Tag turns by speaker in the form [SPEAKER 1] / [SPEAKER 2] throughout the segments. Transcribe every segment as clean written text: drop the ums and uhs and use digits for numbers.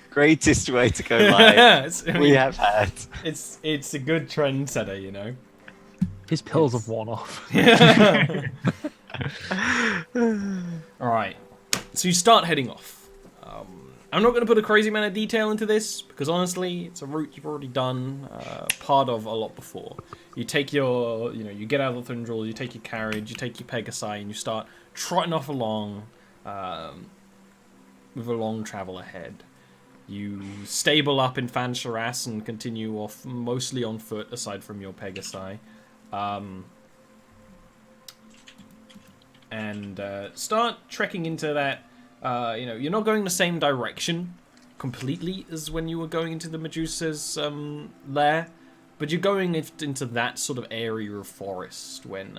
[SPEAKER 1] Greatest way to go live we have had.
[SPEAKER 2] It's a good trendsetter, you know.
[SPEAKER 3] His pills have worn off.
[SPEAKER 2] Alright, so you start heading off. I'm not going to put a crazy amount of detail into this, because honestly, it's a route you've already done part of a lot before. You take your, you get out of the Thundrels, you take your carriage, you take your Pegasi, and you start trotting off along with a long travel ahead. You stable up in Fansharas and continue off mostly on foot, aside from your Pegasi. And start trekking into that. You're not going the same direction completely as when you were going into the Medusa's lair, but you're going into that sort of area of forest when,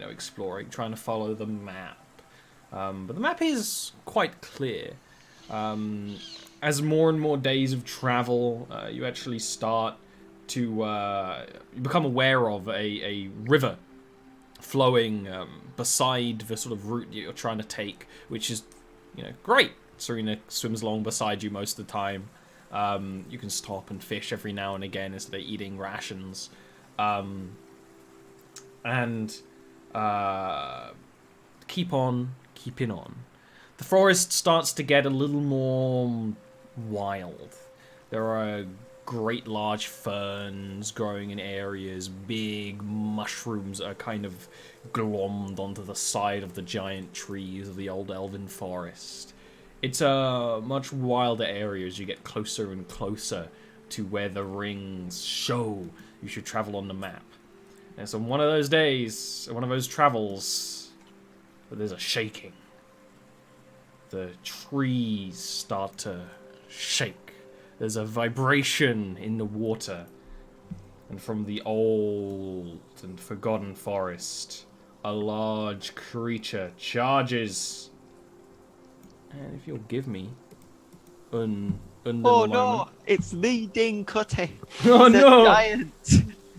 [SPEAKER 2] exploring, trying to follow the map. But the map is quite clear. As more and more days of travel, you actually start to you become aware of a river flowing beside the sort of route you're trying to take, which is, great. Serena swims along beside you most of the time. You can stop and fish every now and again as they're eating rations. Keep on keeping on. The forest starts to get a little more wild. There are great large ferns growing in areas. Big mushrooms are kind of glommed onto the side of the giant trees of the old elven forest. It's a much wilder area as you get closer and closer to where the rings show you should travel on the map. And so one of those days, one of those travels, there's a shaking. The trees start to shake. There's a vibration in the water. And from the old and forgotten forest, a large creature charges. And if you'll give me a little moment.
[SPEAKER 1] It's the Dincutti.
[SPEAKER 2] Oh
[SPEAKER 1] the
[SPEAKER 2] no!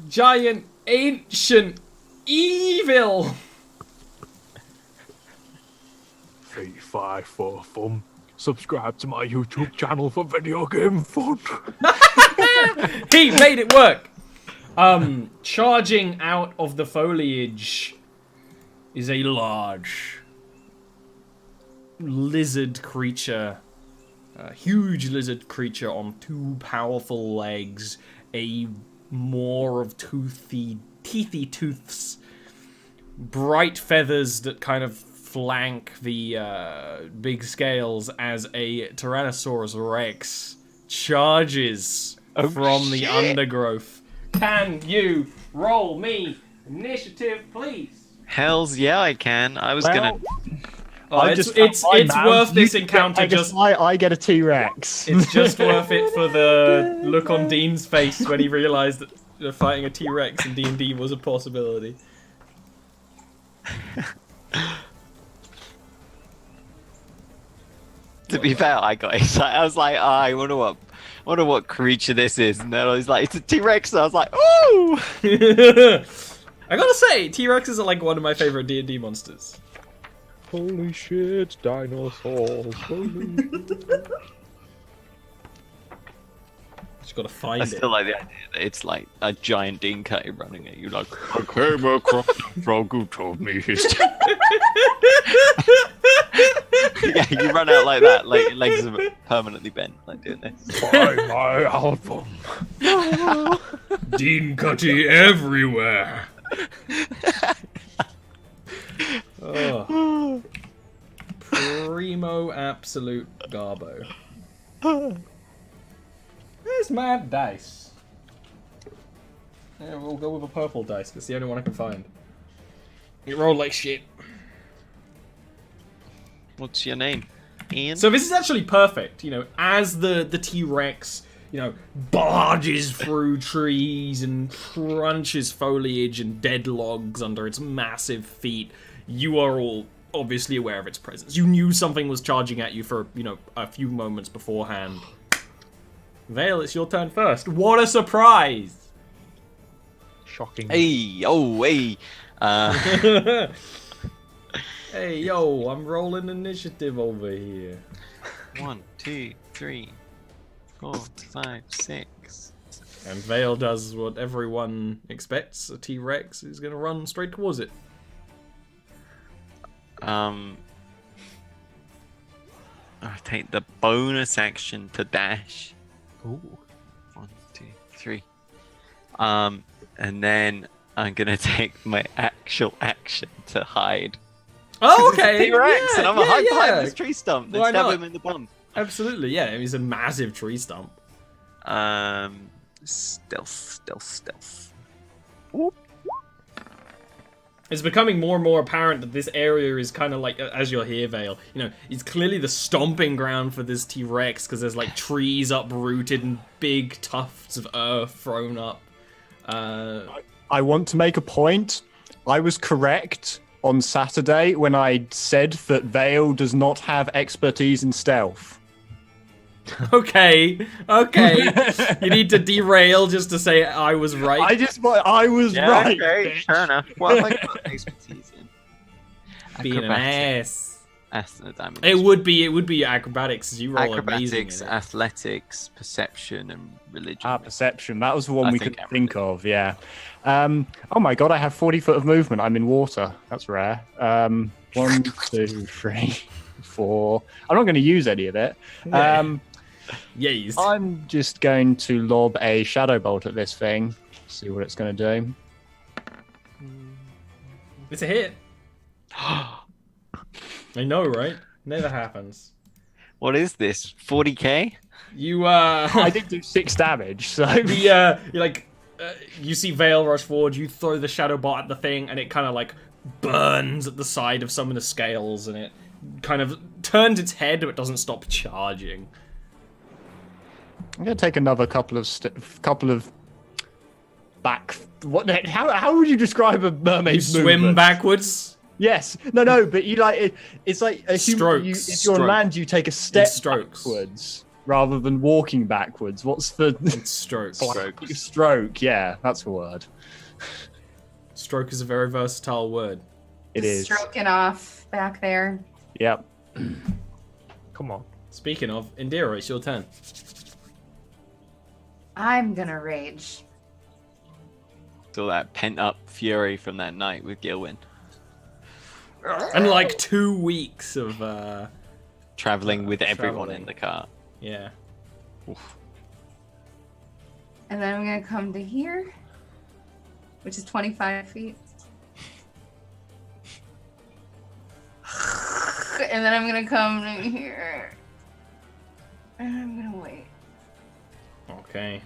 [SPEAKER 1] Giant
[SPEAKER 2] ancient evil!
[SPEAKER 3] 35 for fun. Subscribe to my YouTube channel for video game fun.
[SPEAKER 2] He made it work! Charging out of the foliage is a large lizard creature. A huge lizard creature on two powerful legs. A maw of teethy tooths. Bright feathers that kind of flank the big scales as a Tyrannosaurus Rex charges from the undergrowth. Can you roll me initiative, please?
[SPEAKER 1] Hells yeah, I can. I was gonna.
[SPEAKER 2] Oh, it's worth this encounter.
[SPEAKER 3] I get a T-Rex.
[SPEAKER 2] It's just worth it for the look on Dean's face when he realised that fighting a T-Rex in D&D was a possibility.
[SPEAKER 1] To be fair, I got excited. I was like, I wonder what creature this is. And then I was like, it's a T-Rex. And I was like, ooh!
[SPEAKER 2] I gotta say, T-Rexes are like one of my favourite D&D monsters.
[SPEAKER 3] Holy shit, dinosaurs.
[SPEAKER 2] Just gotta find
[SPEAKER 1] I
[SPEAKER 2] it.
[SPEAKER 1] still like the idea that it's like a giant Dean Cutty running at you like, I came across a frog who told me his Yeah, you run out like that, like your legs are permanently bent, like doing this.
[SPEAKER 3] Buy my album.
[SPEAKER 2] Dean Cutty everywhere. Oh. Primo absolute garbo. Where's my dice? Yeah, we'll go with a purple dice. That's the only one I can find. You roll like shit.
[SPEAKER 1] What's your name? Ian?
[SPEAKER 2] So this is actually perfect, as the T-Rex, barges through trees and crunches foliage and dead logs under its massive feet. You are all obviously aware of its presence. You knew something was charging at you for, a few moments beforehand. Vale, it's your turn first. What a surprise!
[SPEAKER 3] Shocking.
[SPEAKER 1] Hey, oh, hey.
[SPEAKER 2] Hey, yo, I'm rolling initiative over here.
[SPEAKER 1] 1, 2, 3, 4, 5, 6.
[SPEAKER 2] And Vale does what everyone expects. A T-Rex is going to run straight towards it.
[SPEAKER 1] I take the bonus action to dash.
[SPEAKER 3] Ooh.
[SPEAKER 1] 1, 2, 3. And then I'm gonna take my actual action to hide.
[SPEAKER 2] Oh, okay.
[SPEAKER 1] T-Rex, and I'm a hide behind this tree stump. Then
[SPEAKER 2] Why
[SPEAKER 1] stab
[SPEAKER 2] not?
[SPEAKER 1] him in the bum.
[SPEAKER 2] Absolutely, yeah. It's a massive tree stump.
[SPEAKER 1] Stealth.
[SPEAKER 2] It's becoming more and more apparent that this area is kind of like, as you're here, Vale, you know, it's clearly the stomping ground for this T-Rex because there's like trees uprooted and big tufts of earth thrown up.
[SPEAKER 4] I want to make a point. I was correct on Saturday when I said that Vale does not have expertise in stealth.
[SPEAKER 2] Okay. You need to derail just to say I was right.
[SPEAKER 4] I was right.
[SPEAKER 1] Okay,
[SPEAKER 4] bitch.
[SPEAKER 1] fair enough. What have I got expertise in?
[SPEAKER 2] Being an ass.
[SPEAKER 1] It
[SPEAKER 2] It would be acrobatics. You roll amazing.
[SPEAKER 1] acrobatics,
[SPEAKER 2] in it.
[SPEAKER 1] athletics, perception, and religion.
[SPEAKER 4] Perception. That was the one we
[SPEAKER 1] think
[SPEAKER 4] could
[SPEAKER 1] I'm
[SPEAKER 4] think of, yeah. Oh my god, I have 40 foot of movement. I'm in water. That's rare. 1, 2, 3, 4. I'm not going to use any of it.
[SPEAKER 2] Yes.
[SPEAKER 4] I'm just going to lob a shadow bolt at this thing. See what it's going to do.
[SPEAKER 2] It's a hit. I know, right? Never happens.
[SPEAKER 1] What is this? 40k?
[SPEAKER 2] You
[SPEAKER 4] I did do 6 damage, so
[SPEAKER 2] you're like, you see Vale rush forward. You throw the shadow bolt at the thing, and it kind of like burns at the side of some of the scales, and it kind of turns its head, but doesn't stop charging.
[SPEAKER 4] I'm going to take another couple of back. What? How would you describe a mermaid's
[SPEAKER 2] You swim
[SPEAKER 4] movement?
[SPEAKER 2] backwards.
[SPEAKER 4] Yes. No. But you like it. It's like a human.
[SPEAKER 2] Strokes.
[SPEAKER 4] If you're on land, you take a step
[SPEAKER 2] strokes.
[SPEAKER 4] backwards rather than walking backwards. What's the
[SPEAKER 2] It's strokes.
[SPEAKER 4] stroke? Yeah, that's a word.
[SPEAKER 2] Stroke is a very versatile word.
[SPEAKER 4] It is.
[SPEAKER 5] Stroking off back there.
[SPEAKER 4] Yep.
[SPEAKER 3] Come on.
[SPEAKER 2] Speaking of, Indira, it's your turn.
[SPEAKER 5] I'm gonna rage.
[SPEAKER 1] All that pent up fury from that night with Gilwyn.
[SPEAKER 2] And like 2 weeks of
[SPEAKER 1] Traveling with everyone
[SPEAKER 2] traveling.
[SPEAKER 1] in the car.
[SPEAKER 2] yeah.
[SPEAKER 1] Oof.
[SPEAKER 5] And then I'm gonna come to here, which is 25 feet. And then I'm gonna come to here. And I'm gonna wait.
[SPEAKER 2] Okay.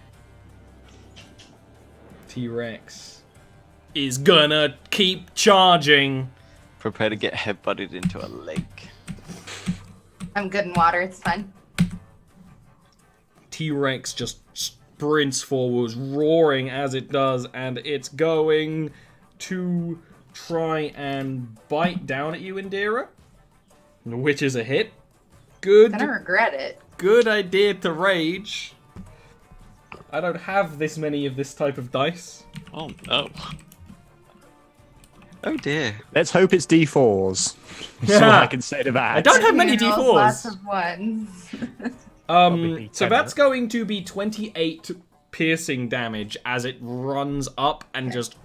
[SPEAKER 2] T-Rex is gonna keep charging.
[SPEAKER 1] Prepare to get headbutted into a lake.
[SPEAKER 5] I'm good in water, it's fine.
[SPEAKER 2] T-Rex just sprints forwards, roaring as it does, and it's going to try and bite down at you, Indira, which is a hit.
[SPEAKER 5] I'm gonna regret it.
[SPEAKER 2] Good idea to rage. I don't have this many of this type of dice.
[SPEAKER 1] Oh no. Oh dear.
[SPEAKER 4] Let's hope it's D4s. That's all I can say to that.
[SPEAKER 2] I don't have many
[SPEAKER 5] You know, Lots
[SPEAKER 2] D4s.
[SPEAKER 5] of ones.
[SPEAKER 3] Probably
[SPEAKER 2] So
[SPEAKER 3] 10,
[SPEAKER 2] that's going to be 28 piercing damage as it runs up and just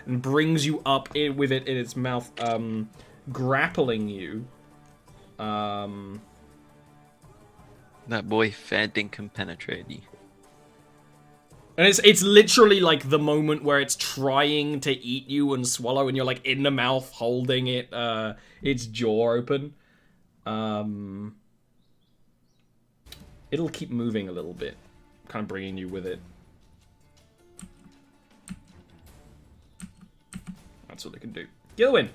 [SPEAKER 2] and brings you up with it in its mouth, grappling you.
[SPEAKER 1] That boy fair dinkum penetrated.
[SPEAKER 2] And it's literally like the moment where it's trying to eat you and swallow, and you're like in the mouth holding it, its jaw open. It'll keep moving a little bit, kind of bringing you with it. That's what it can do. Gilwyn!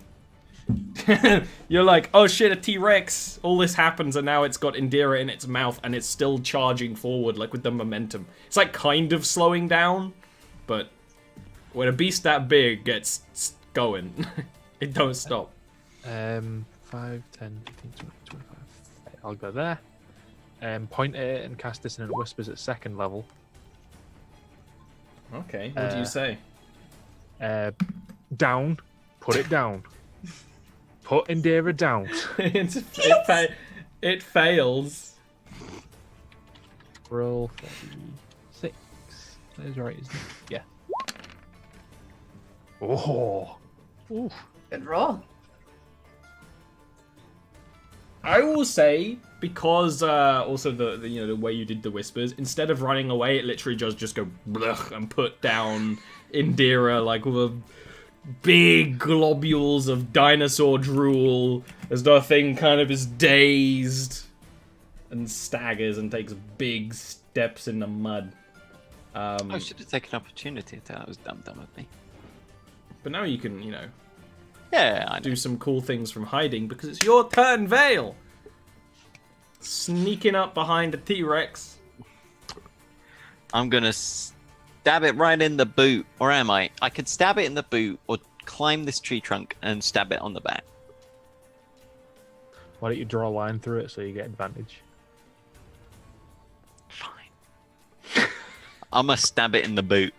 [SPEAKER 2] You're like, oh shit, a T-Rex. All this happens, and now it's got Indira in its mouth, and it's still charging forward, like with the momentum. It's like kind of slowing down, but when a beast that big gets going, it don't stop.
[SPEAKER 3] 5, 10, 15, 20, 25. I'll go there. Point at it and cast Dissonant Whispers at 2nd level.
[SPEAKER 2] Okay, what do you say?
[SPEAKER 3] Down. Put it down. Put Indira down.
[SPEAKER 2] It fails.
[SPEAKER 3] Roll 46. That is right, isn't it? Yeah. Oh. Oof.
[SPEAKER 5] Good roll.
[SPEAKER 2] I will say, because also the way you did the whispers, instead of running away, it literally just go blech and put down Indira like with a big globules of dinosaur drool as the thing kind of is dazed and staggers and takes big steps in the mud.
[SPEAKER 1] I should have taken opportunity. That was dumb of me.
[SPEAKER 2] But now you can,
[SPEAKER 1] Yeah, I know.
[SPEAKER 2] do some cool things from hiding because it's your turn, Vale. Sneaking up behind a T-Rex.
[SPEAKER 1] I'm gonna stab it right in the boot, or am I? I could stab it in the boot, or climb this tree trunk and stab it on the back.
[SPEAKER 3] Why don't you draw a line through it so you get advantage?
[SPEAKER 1] Fine. I'm gonna stab it in the boot.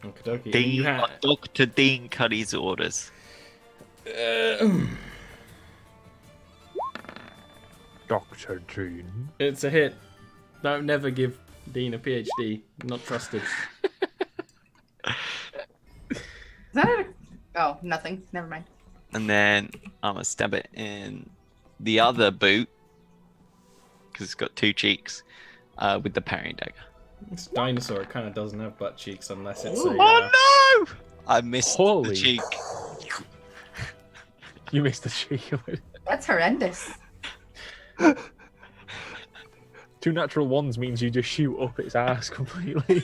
[SPEAKER 2] Okie
[SPEAKER 1] Dean, Dr. Dean Cuddy's orders.
[SPEAKER 3] Dr. Dean.
[SPEAKER 2] It's a hit. Don't never give Dean a PhD. Not trusted.
[SPEAKER 5] Is that it? Oh, nothing. Never mind.
[SPEAKER 1] And then I'm gonna stab it in the other boot, because it's got two cheeks, with the parrying dagger.
[SPEAKER 2] This dinosaur kind of doesn't have butt cheeks unless it's a...
[SPEAKER 1] Oh no! I missed
[SPEAKER 3] Holy.
[SPEAKER 1] the cheek.
[SPEAKER 3] You missed the cheek.
[SPEAKER 5] That's horrendous.
[SPEAKER 3] 2 natural ones means you just shoot up its ass completely.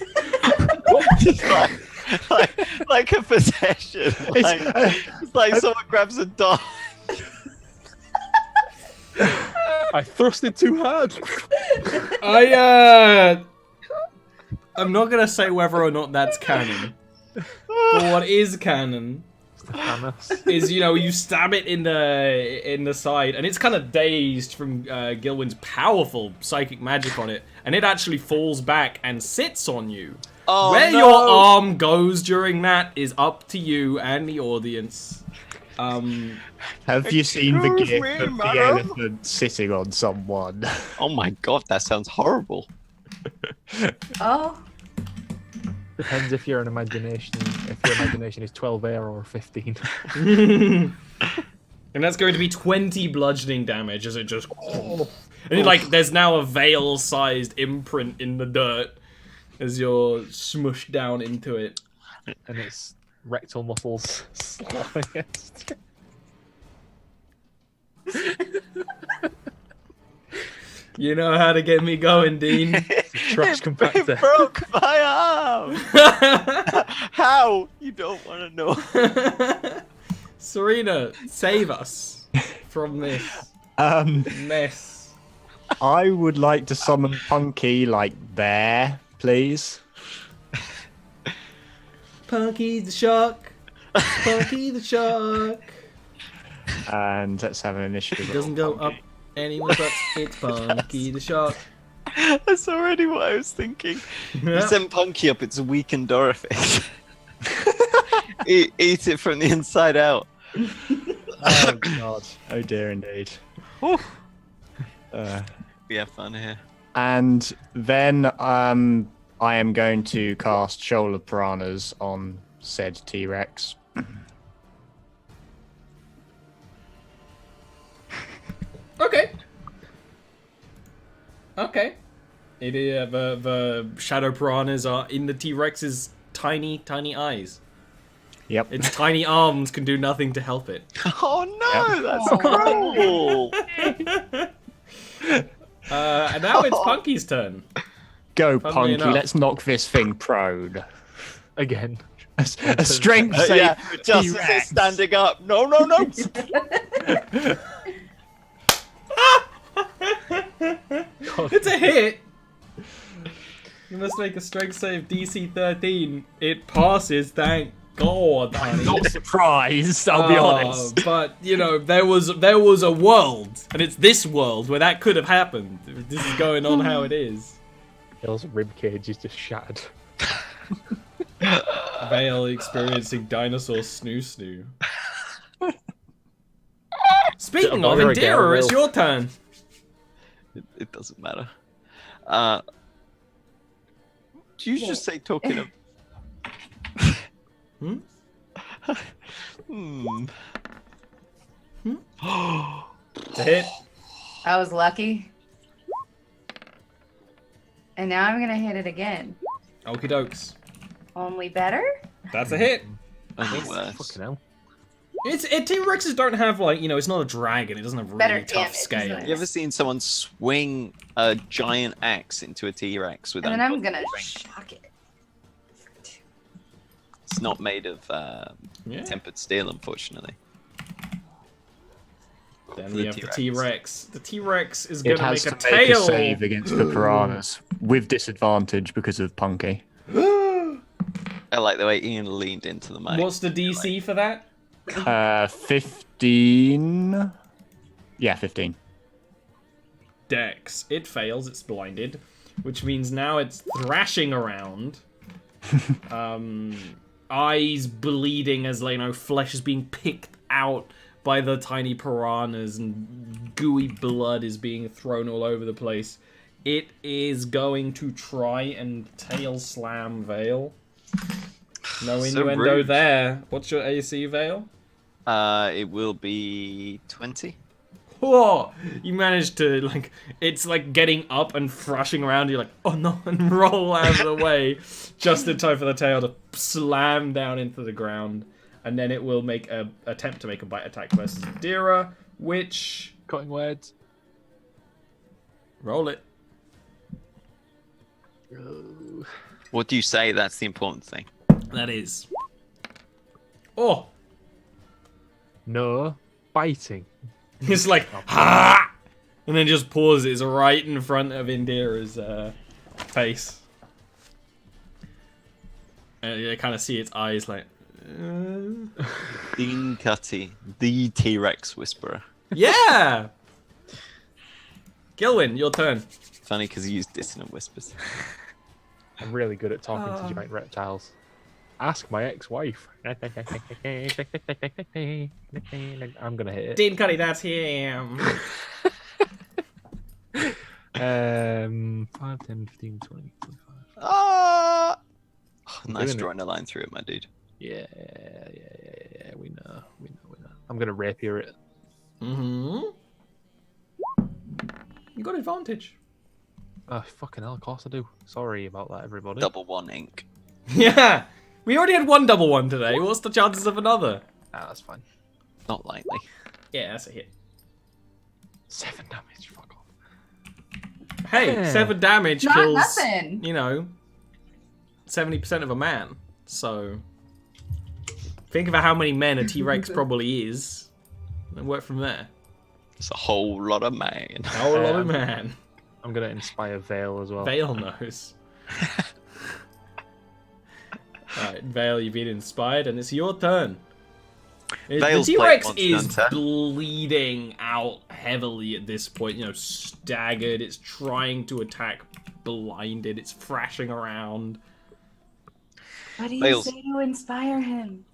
[SPEAKER 1] like a possession. It's like someone grabs a dog.
[SPEAKER 3] I thrusted too hard.
[SPEAKER 2] I'm not gonna say whether or not that's canon. But what is canon is, you stab it in the side, and it's kind of dazed from Gilwyn's powerful psychic magic on it, and it actually falls back and sits on you.
[SPEAKER 1] Oh,
[SPEAKER 2] Where
[SPEAKER 1] no.
[SPEAKER 2] your arm goes during that is up to you and the audience.
[SPEAKER 4] Have you seen the
[SPEAKER 1] Excuse
[SPEAKER 4] gif
[SPEAKER 1] me,
[SPEAKER 4] of the
[SPEAKER 1] madam?
[SPEAKER 4] elephant sitting on someone?
[SPEAKER 1] Oh my god, that sounds horrible.
[SPEAKER 5] Oh,
[SPEAKER 3] Depends if your imagination is 12 or 15.
[SPEAKER 2] And that's going to be 20 bludgeoning damage as it just... And there's now a veil-sized imprint in the dirt as you're smushed down into it.
[SPEAKER 3] And its rectal muscles slap against it.
[SPEAKER 2] You know how to get me going, Dean.
[SPEAKER 3] Trash
[SPEAKER 1] It
[SPEAKER 3] compactor.
[SPEAKER 1] broke my arm! How? You don't want to know.
[SPEAKER 2] Serena, save us from this mess.
[SPEAKER 4] I would like to summon Punky there, please.
[SPEAKER 2] Punky the Shark. Punky the Shark.
[SPEAKER 4] And let's have an initiative.
[SPEAKER 2] It doesn't go up anyone's butts. It's Punky the Shark.
[SPEAKER 1] That's already what I was thinking. You send Punky up, it's a weakened orifice. Eat it from the inside out.
[SPEAKER 4] Oh god. Oh dear indeed.
[SPEAKER 1] Whew. We have fun here.
[SPEAKER 4] And then I am going to cast Shoal of Piranhas on said T-Rex.
[SPEAKER 2] Okay. The shadow piranhas are in the T-Rex's tiny eyes.
[SPEAKER 4] Yep.
[SPEAKER 2] Its tiny arms can do nothing to help it.
[SPEAKER 1] Oh no, that's cruel.
[SPEAKER 2] And now it's Punky's turn.
[SPEAKER 4] Go,
[SPEAKER 2] Funnily
[SPEAKER 4] Punky,
[SPEAKER 2] enough.
[SPEAKER 4] let's knock this thing prone.
[SPEAKER 3] Again.
[SPEAKER 4] A strength save.
[SPEAKER 1] Yeah,
[SPEAKER 4] for
[SPEAKER 1] just as
[SPEAKER 4] T-Rex.
[SPEAKER 1] it's standing up. No.
[SPEAKER 2] It's a hit! You must make a strength save DC 13. It passes, thank God, honey.
[SPEAKER 4] Not surprised, I'll be honest.
[SPEAKER 2] But, there was a world, and it's this world where that could have happened. This is going on how it is.
[SPEAKER 3] Hill's ribcage is just shattered.
[SPEAKER 2] Vale experiencing dinosaur snoo. Speaking of
[SPEAKER 3] You're a girl,
[SPEAKER 2] Indira, it's
[SPEAKER 3] Will.
[SPEAKER 2] your turn.
[SPEAKER 1] It doesn't matter. Do you just say talking of?
[SPEAKER 2] Hmm?
[SPEAKER 1] Hmm.
[SPEAKER 2] It's a hit.
[SPEAKER 5] I was lucky. And now I'm gonna hit it again.
[SPEAKER 2] Okie dokes.
[SPEAKER 5] Only better?
[SPEAKER 2] That's a hit.
[SPEAKER 1] Only worse.
[SPEAKER 3] Fucking hell.
[SPEAKER 2] T-Rexes don't have, like, you know, it's not a dragon. It doesn't have really
[SPEAKER 5] Better
[SPEAKER 2] tough
[SPEAKER 5] damage,
[SPEAKER 2] scales.
[SPEAKER 5] isn't it?
[SPEAKER 1] You ever seen someone swing a giant axe into a T-Rex with
[SPEAKER 5] And then I'm
[SPEAKER 1] ungodly
[SPEAKER 5] gonna
[SPEAKER 1] strength?
[SPEAKER 5] shock it.
[SPEAKER 1] It's not made of
[SPEAKER 2] Yeah.
[SPEAKER 1] tempered steel, unfortunately.
[SPEAKER 2] Then
[SPEAKER 1] For
[SPEAKER 2] we
[SPEAKER 1] the
[SPEAKER 2] have the
[SPEAKER 1] T-Rex.
[SPEAKER 2] T-Rex. The T-Rex is
[SPEAKER 4] It
[SPEAKER 2] going to
[SPEAKER 4] has
[SPEAKER 2] make
[SPEAKER 4] to
[SPEAKER 2] a
[SPEAKER 4] make
[SPEAKER 2] tail.
[SPEAKER 4] a save against the piranhas with disadvantage because of Punky.
[SPEAKER 1] I like the way Ian leaned into the mic.
[SPEAKER 2] What's the DC for that?
[SPEAKER 4] 15. Yeah, 15.
[SPEAKER 2] Dex. It fails. It's blinded, which means now it's thrashing around. Eyes bleeding as, like, you know, flesh is being picked out by the tiny piranhas and gooey blood is being thrown all over the place. It is going to try and tail slam Vale. No
[SPEAKER 1] So
[SPEAKER 2] innuendo
[SPEAKER 1] rude.
[SPEAKER 2] there. What's your AC, Vale?
[SPEAKER 1] It will be 20.
[SPEAKER 2] Whoa! You managed to, like, it's like getting up and thrashing around. You're like, oh no, and roll out of the way just in time for the tail to slam down into the ground. And then it will make a attempt to make a bite attack versus Indira, which
[SPEAKER 3] Cutting words.
[SPEAKER 2] roll it.
[SPEAKER 1] What do you say? That's the important thing.
[SPEAKER 2] That is. Oh,
[SPEAKER 3] No. Biting.
[SPEAKER 2] it's like ha, and then just pauses right in front of Indira's face. And you kind of see its eyes like.
[SPEAKER 1] Dean Cutty, the T-Rex whisperer.
[SPEAKER 2] Yeah! Gilwin, your turn.
[SPEAKER 1] Funny because he used dissonant whispers.
[SPEAKER 3] I'm really good at talking to giant reptiles. Ask my ex-wife. I'm gonna hit it.
[SPEAKER 2] Dean Cuddy, that's him.
[SPEAKER 3] 5, 10, 15, 20, 25.
[SPEAKER 1] Ah! Oh, nice
[SPEAKER 3] doing it.
[SPEAKER 1] drawing a line through it, my dude.
[SPEAKER 3] Yeah. We know. I'm gonna rapier it.
[SPEAKER 2] Mm-hmm. You got advantage.
[SPEAKER 3] Oh, fucking hell, of course I do. Sorry about that, everybody.
[SPEAKER 1] Double one ink.
[SPEAKER 2] Yeah! We already had one double one today. What's the chances of another?
[SPEAKER 3] Ah, that's fine.
[SPEAKER 1] Not likely.
[SPEAKER 2] Yeah, that's a hit.
[SPEAKER 3] 7 damage, fuck off.
[SPEAKER 2] Hey,
[SPEAKER 3] Yeah.
[SPEAKER 2] 7 damage
[SPEAKER 5] Not
[SPEAKER 2] kills,
[SPEAKER 5] nothing.
[SPEAKER 2] you know, 70% of a man. So, think about how many men a T-Rex probably is, and work from there.
[SPEAKER 1] It's a whole lot of man.
[SPEAKER 2] How a lot of man.
[SPEAKER 3] I'm gonna inspire Vale as well.
[SPEAKER 2] Vale knows. Alright, Vale, you've been inspired, and it's your turn. The
[SPEAKER 1] Vale's
[SPEAKER 2] T-Rex
[SPEAKER 1] played
[SPEAKER 2] is
[SPEAKER 1] Monster Hunter.
[SPEAKER 2] bleeding out heavily at this point, you know, staggered. It's trying to attack blinded. It's thrashing around.
[SPEAKER 5] What do you
[SPEAKER 1] Vale's-
[SPEAKER 5] say to inspire him?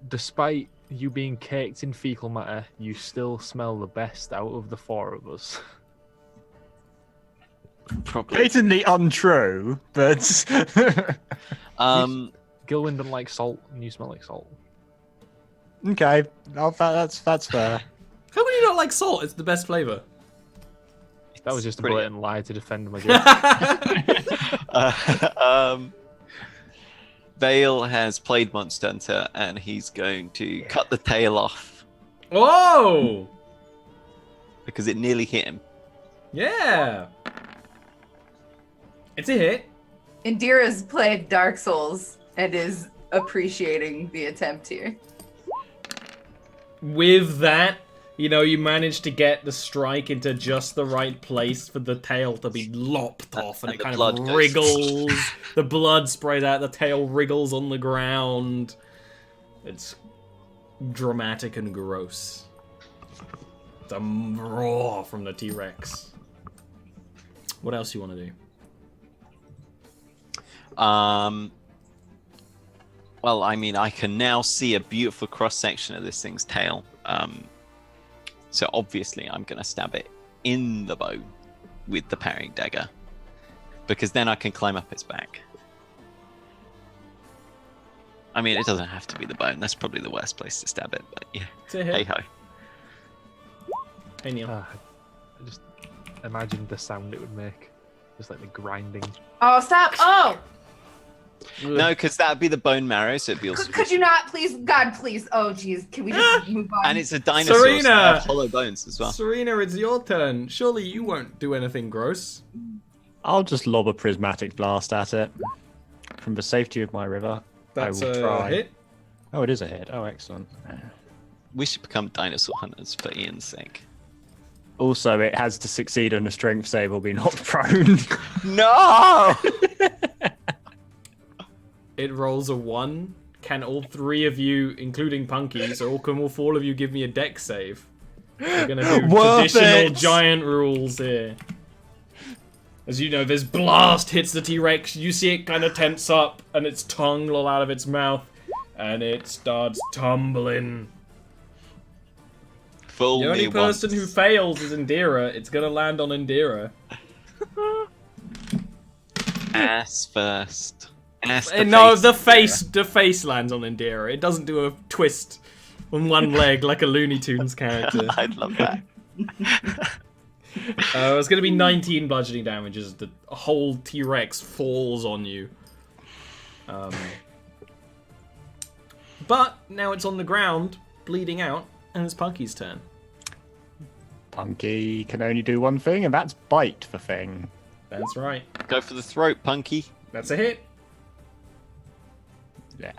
[SPEAKER 3] Despite you being caked in fecal matter, you still smell the best out of the 4 of us.
[SPEAKER 1] Probably.
[SPEAKER 4] Blatantly untrue, but
[SPEAKER 1] Um,
[SPEAKER 3] Gilwin doesn't like salt, and you smell like salt.
[SPEAKER 4] okay, that's fair.
[SPEAKER 2] How can you not like salt? It's the best flavor.
[SPEAKER 3] That was just a
[SPEAKER 1] pretty-
[SPEAKER 3] blatant lie to defend my joke.
[SPEAKER 1] Vale has played Monster Hunter, and he's going to cut the tail off
[SPEAKER 2] Whoa!
[SPEAKER 1] because it nearly hit him.
[SPEAKER 2] Yeah! It's a hit.
[SPEAKER 5] Indira's played Dark Souls and is appreciating the attempt here.
[SPEAKER 2] With that, you know, you manage to get the strike into just the right place for the tail to be lopped off, and
[SPEAKER 1] And
[SPEAKER 2] it
[SPEAKER 1] the
[SPEAKER 2] kind
[SPEAKER 1] blood
[SPEAKER 2] of
[SPEAKER 1] goes-
[SPEAKER 2] wriggles. The blood sprays out, the tail wriggles on the ground. It's dramatic and gross. The roar from the T-Rex. What else you want to do?
[SPEAKER 1] Well, I mean, I can now see a beautiful cross section of this thing's tail. So obviously, I'm going to stab it in the bone with the parrying dagger, because then I can climb up its back. I mean, it doesn't have to be the bone. That's probably the worst place to stab it, but yeah.
[SPEAKER 2] It's a hit.
[SPEAKER 1] Hey ho.
[SPEAKER 2] Hey, Neil.
[SPEAKER 3] I just imagined the sound it would make. Just like the grinding.
[SPEAKER 5] Oh, stop! Oh!
[SPEAKER 1] No, because that'd be the bone marrow, so it'd be all.
[SPEAKER 5] Could you not, please? God, please. Oh, jeez. Can we just move on?
[SPEAKER 1] And it's a dinosaur, so they
[SPEAKER 2] Serena!
[SPEAKER 1] have hollow bones as well.
[SPEAKER 2] Serena, it's your turn. Surely you won't do anything gross.
[SPEAKER 4] I'll just lob a prismatic blast at it from the safety of my river.
[SPEAKER 2] That's
[SPEAKER 4] I will
[SPEAKER 2] a
[SPEAKER 4] try.
[SPEAKER 2] hit.
[SPEAKER 4] Oh, it is a hit. Oh, excellent.
[SPEAKER 1] We should become dinosaur hunters for Ian's sake.
[SPEAKER 4] Also, it has to succeed on a strength save or be knocked prone.
[SPEAKER 1] No!
[SPEAKER 2] It rolls a 1. Can all 3 of you, including Punky, so can all 4 of you give me a deck save? We're gonna do
[SPEAKER 4] Worth
[SPEAKER 2] traditional
[SPEAKER 4] it!
[SPEAKER 2] giant rules here. As you know, this blast hits the T-Rex. You see it kind of tense up, and its tongue roll out of its mouth, and it starts tumbling.
[SPEAKER 1] Fool
[SPEAKER 2] The only
[SPEAKER 1] me
[SPEAKER 2] person
[SPEAKER 1] once.
[SPEAKER 2] who fails is Indira. It's gonna land on Indira.
[SPEAKER 1] Ass first. Ass
[SPEAKER 2] No,
[SPEAKER 1] face.
[SPEAKER 2] the face lands on Indira. It doesn't do a twist on one leg like a Looney Tunes character.
[SPEAKER 1] I'd love that.
[SPEAKER 2] It's going to be 19 bludgeoning damage as the whole T-Rex falls on you. But now it's on the ground, bleeding out, and it's Punky's turn.
[SPEAKER 4] Punky can only do one thing, and that's bite the thing.
[SPEAKER 2] That's right.
[SPEAKER 1] Go for the throat, Punky.
[SPEAKER 2] That's a hit.
[SPEAKER 4] Yeah.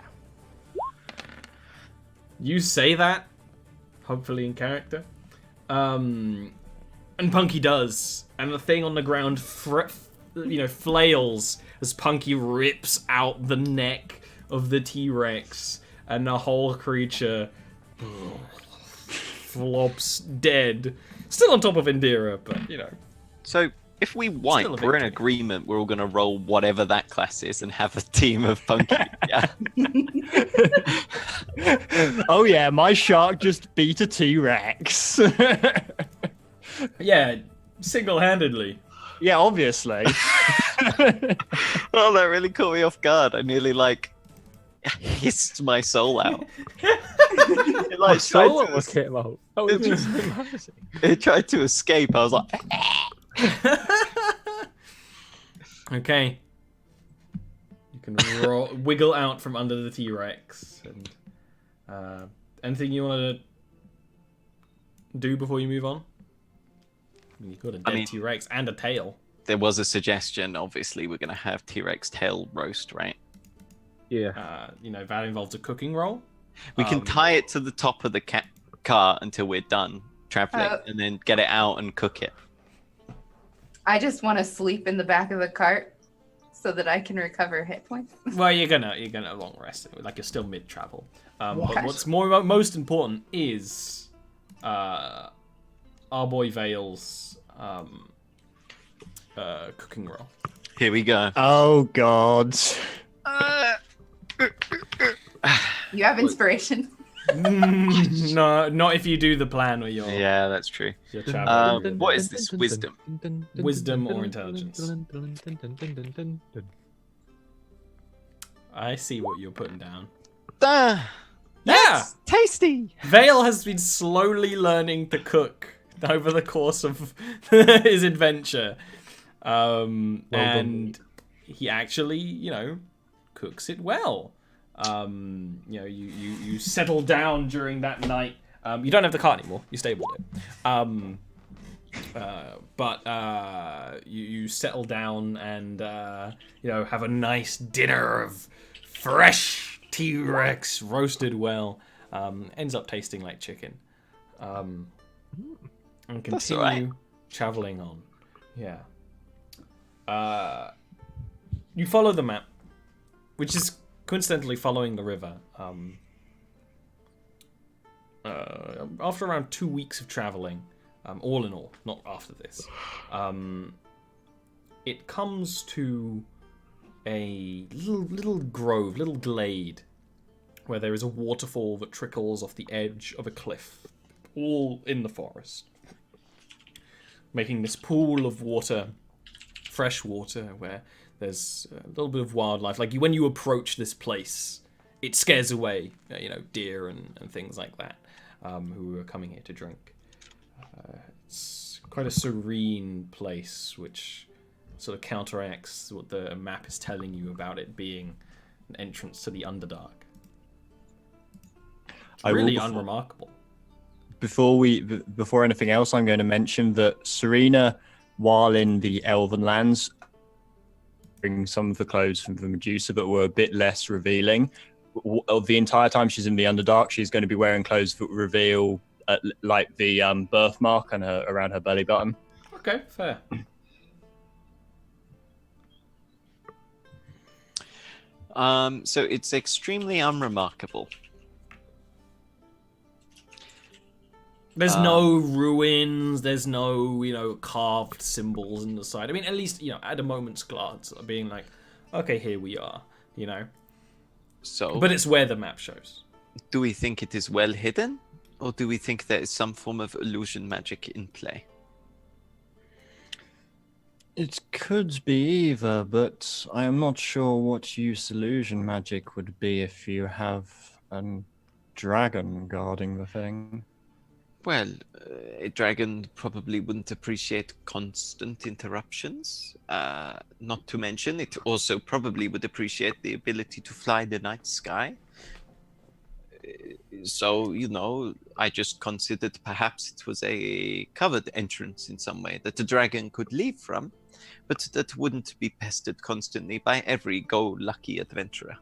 [SPEAKER 2] You say that, hopefully in character. And Punky does, and the thing on the ground, flails as Punky rips out the neck of the T-Rex, and the whole creature flops dead. Still on top of Indira, but you know.
[SPEAKER 1] So, if we wipe,
[SPEAKER 2] Still a
[SPEAKER 1] we're in
[SPEAKER 2] victory.
[SPEAKER 1] agreement we're all going to roll whatever that class is and have a team of Punky. Yeah.
[SPEAKER 4] Oh yeah, my shark just beat a T-Rex.
[SPEAKER 2] Yeah, single-handedly.
[SPEAKER 4] Yeah, obviously.
[SPEAKER 1] Oh, that really caught me off guard. I nearly, hissed my soul out. It,
[SPEAKER 3] My soul
[SPEAKER 1] tried to
[SPEAKER 3] almost came out. That was just embarrassing.
[SPEAKER 1] It tried to escape. I was like,
[SPEAKER 2] Okay. You can wiggle out from under the T-Rex. And anything you want to do before you move on? I mean, you've got a dead T-Rex and a tail.
[SPEAKER 1] there was a suggestion. Obviously, we're going to have T-Rex tail roast, right?
[SPEAKER 3] Yeah.
[SPEAKER 2] That involves a cooking roll.
[SPEAKER 1] We can tie it to the top of the car until we're done traveling, and then get it out and cook it.
[SPEAKER 5] I just want to sleep in the back of the cart so that I can recover hit points.
[SPEAKER 2] Well, you're gonna long rest. Like you're still mid travel. But
[SPEAKER 5] Okay.
[SPEAKER 2] what's most important is our boy Vale's cooking roll.
[SPEAKER 1] Here we go.
[SPEAKER 4] Oh God.
[SPEAKER 5] You have inspiration.
[SPEAKER 2] No, not if you do the plan where you're
[SPEAKER 1] Yeah, that's true.
[SPEAKER 2] traveling.
[SPEAKER 1] What is this? Wisdom?
[SPEAKER 2] Wisdom or intelligence? I see what you're putting down.
[SPEAKER 1] Ah,
[SPEAKER 2] Yeah!
[SPEAKER 1] that's tasty.
[SPEAKER 2] Vale has been slowly learning to cook over the course of his adventure. And he actually, cooks it well. You settle down during that night. You don't have the cart anymore. You stabled it. But you settle down and have a nice dinner of fresh T-Rex roasted well. Ends up tasting like chicken. And
[SPEAKER 1] That's
[SPEAKER 2] continue
[SPEAKER 1] all right.
[SPEAKER 2] traveling on. Yeah. You follow the map, which is coincidentally following the river. After around 2 weeks of traveling, all in all, not after this, it comes to a little grove, little glade where there is a waterfall that trickles off the edge of a cliff, all in the forest, making this pool of water, fresh water, where there's a little bit of wildlife. Like when you approach this place, it scares away, deer and things like that, who are coming here to drink. It's quite a serene place, which sort of counteracts what the map is telling you about it being an entrance to the Underdark. It's really unremarkable.
[SPEAKER 4] Before anything else, I'm going to mention that Serena, while in the Elven lands, bring some of the clothes from the Medusa, but were a bit less revealing. The entire time she's in the Underdark, she's going to be wearing clothes that reveal like the birthmark and around her belly button.
[SPEAKER 2] Okay, fair.
[SPEAKER 1] So it's extremely unremarkable.
[SPEAKER 2] There's no ruins, there's no, carved symbols in the side. I mean, at least, at a moment's glance, being like, okay, here we are,
[SPEAKER 1] So,
[SPEAKER 2] But it's where the map shows.
[SPEAKER 1] do we think it is well hidden? Or do we think there is some form of illusion magic in play?
[SPEAKER 4] It could be either, but I am not sure what use illusion magic would be if you have a dragon guarding the thing.
[SPEAKER 1] Well, a dragon probably wouldn't appreciate constant interruptions. Not to mention, it also probably would appreciate the ability to fly the night sky. So, I just considered perhaps it was a covered entrance in some way that the dragon could leave from, but that wouldn't be pestered constantly by every go-lucky adventurer.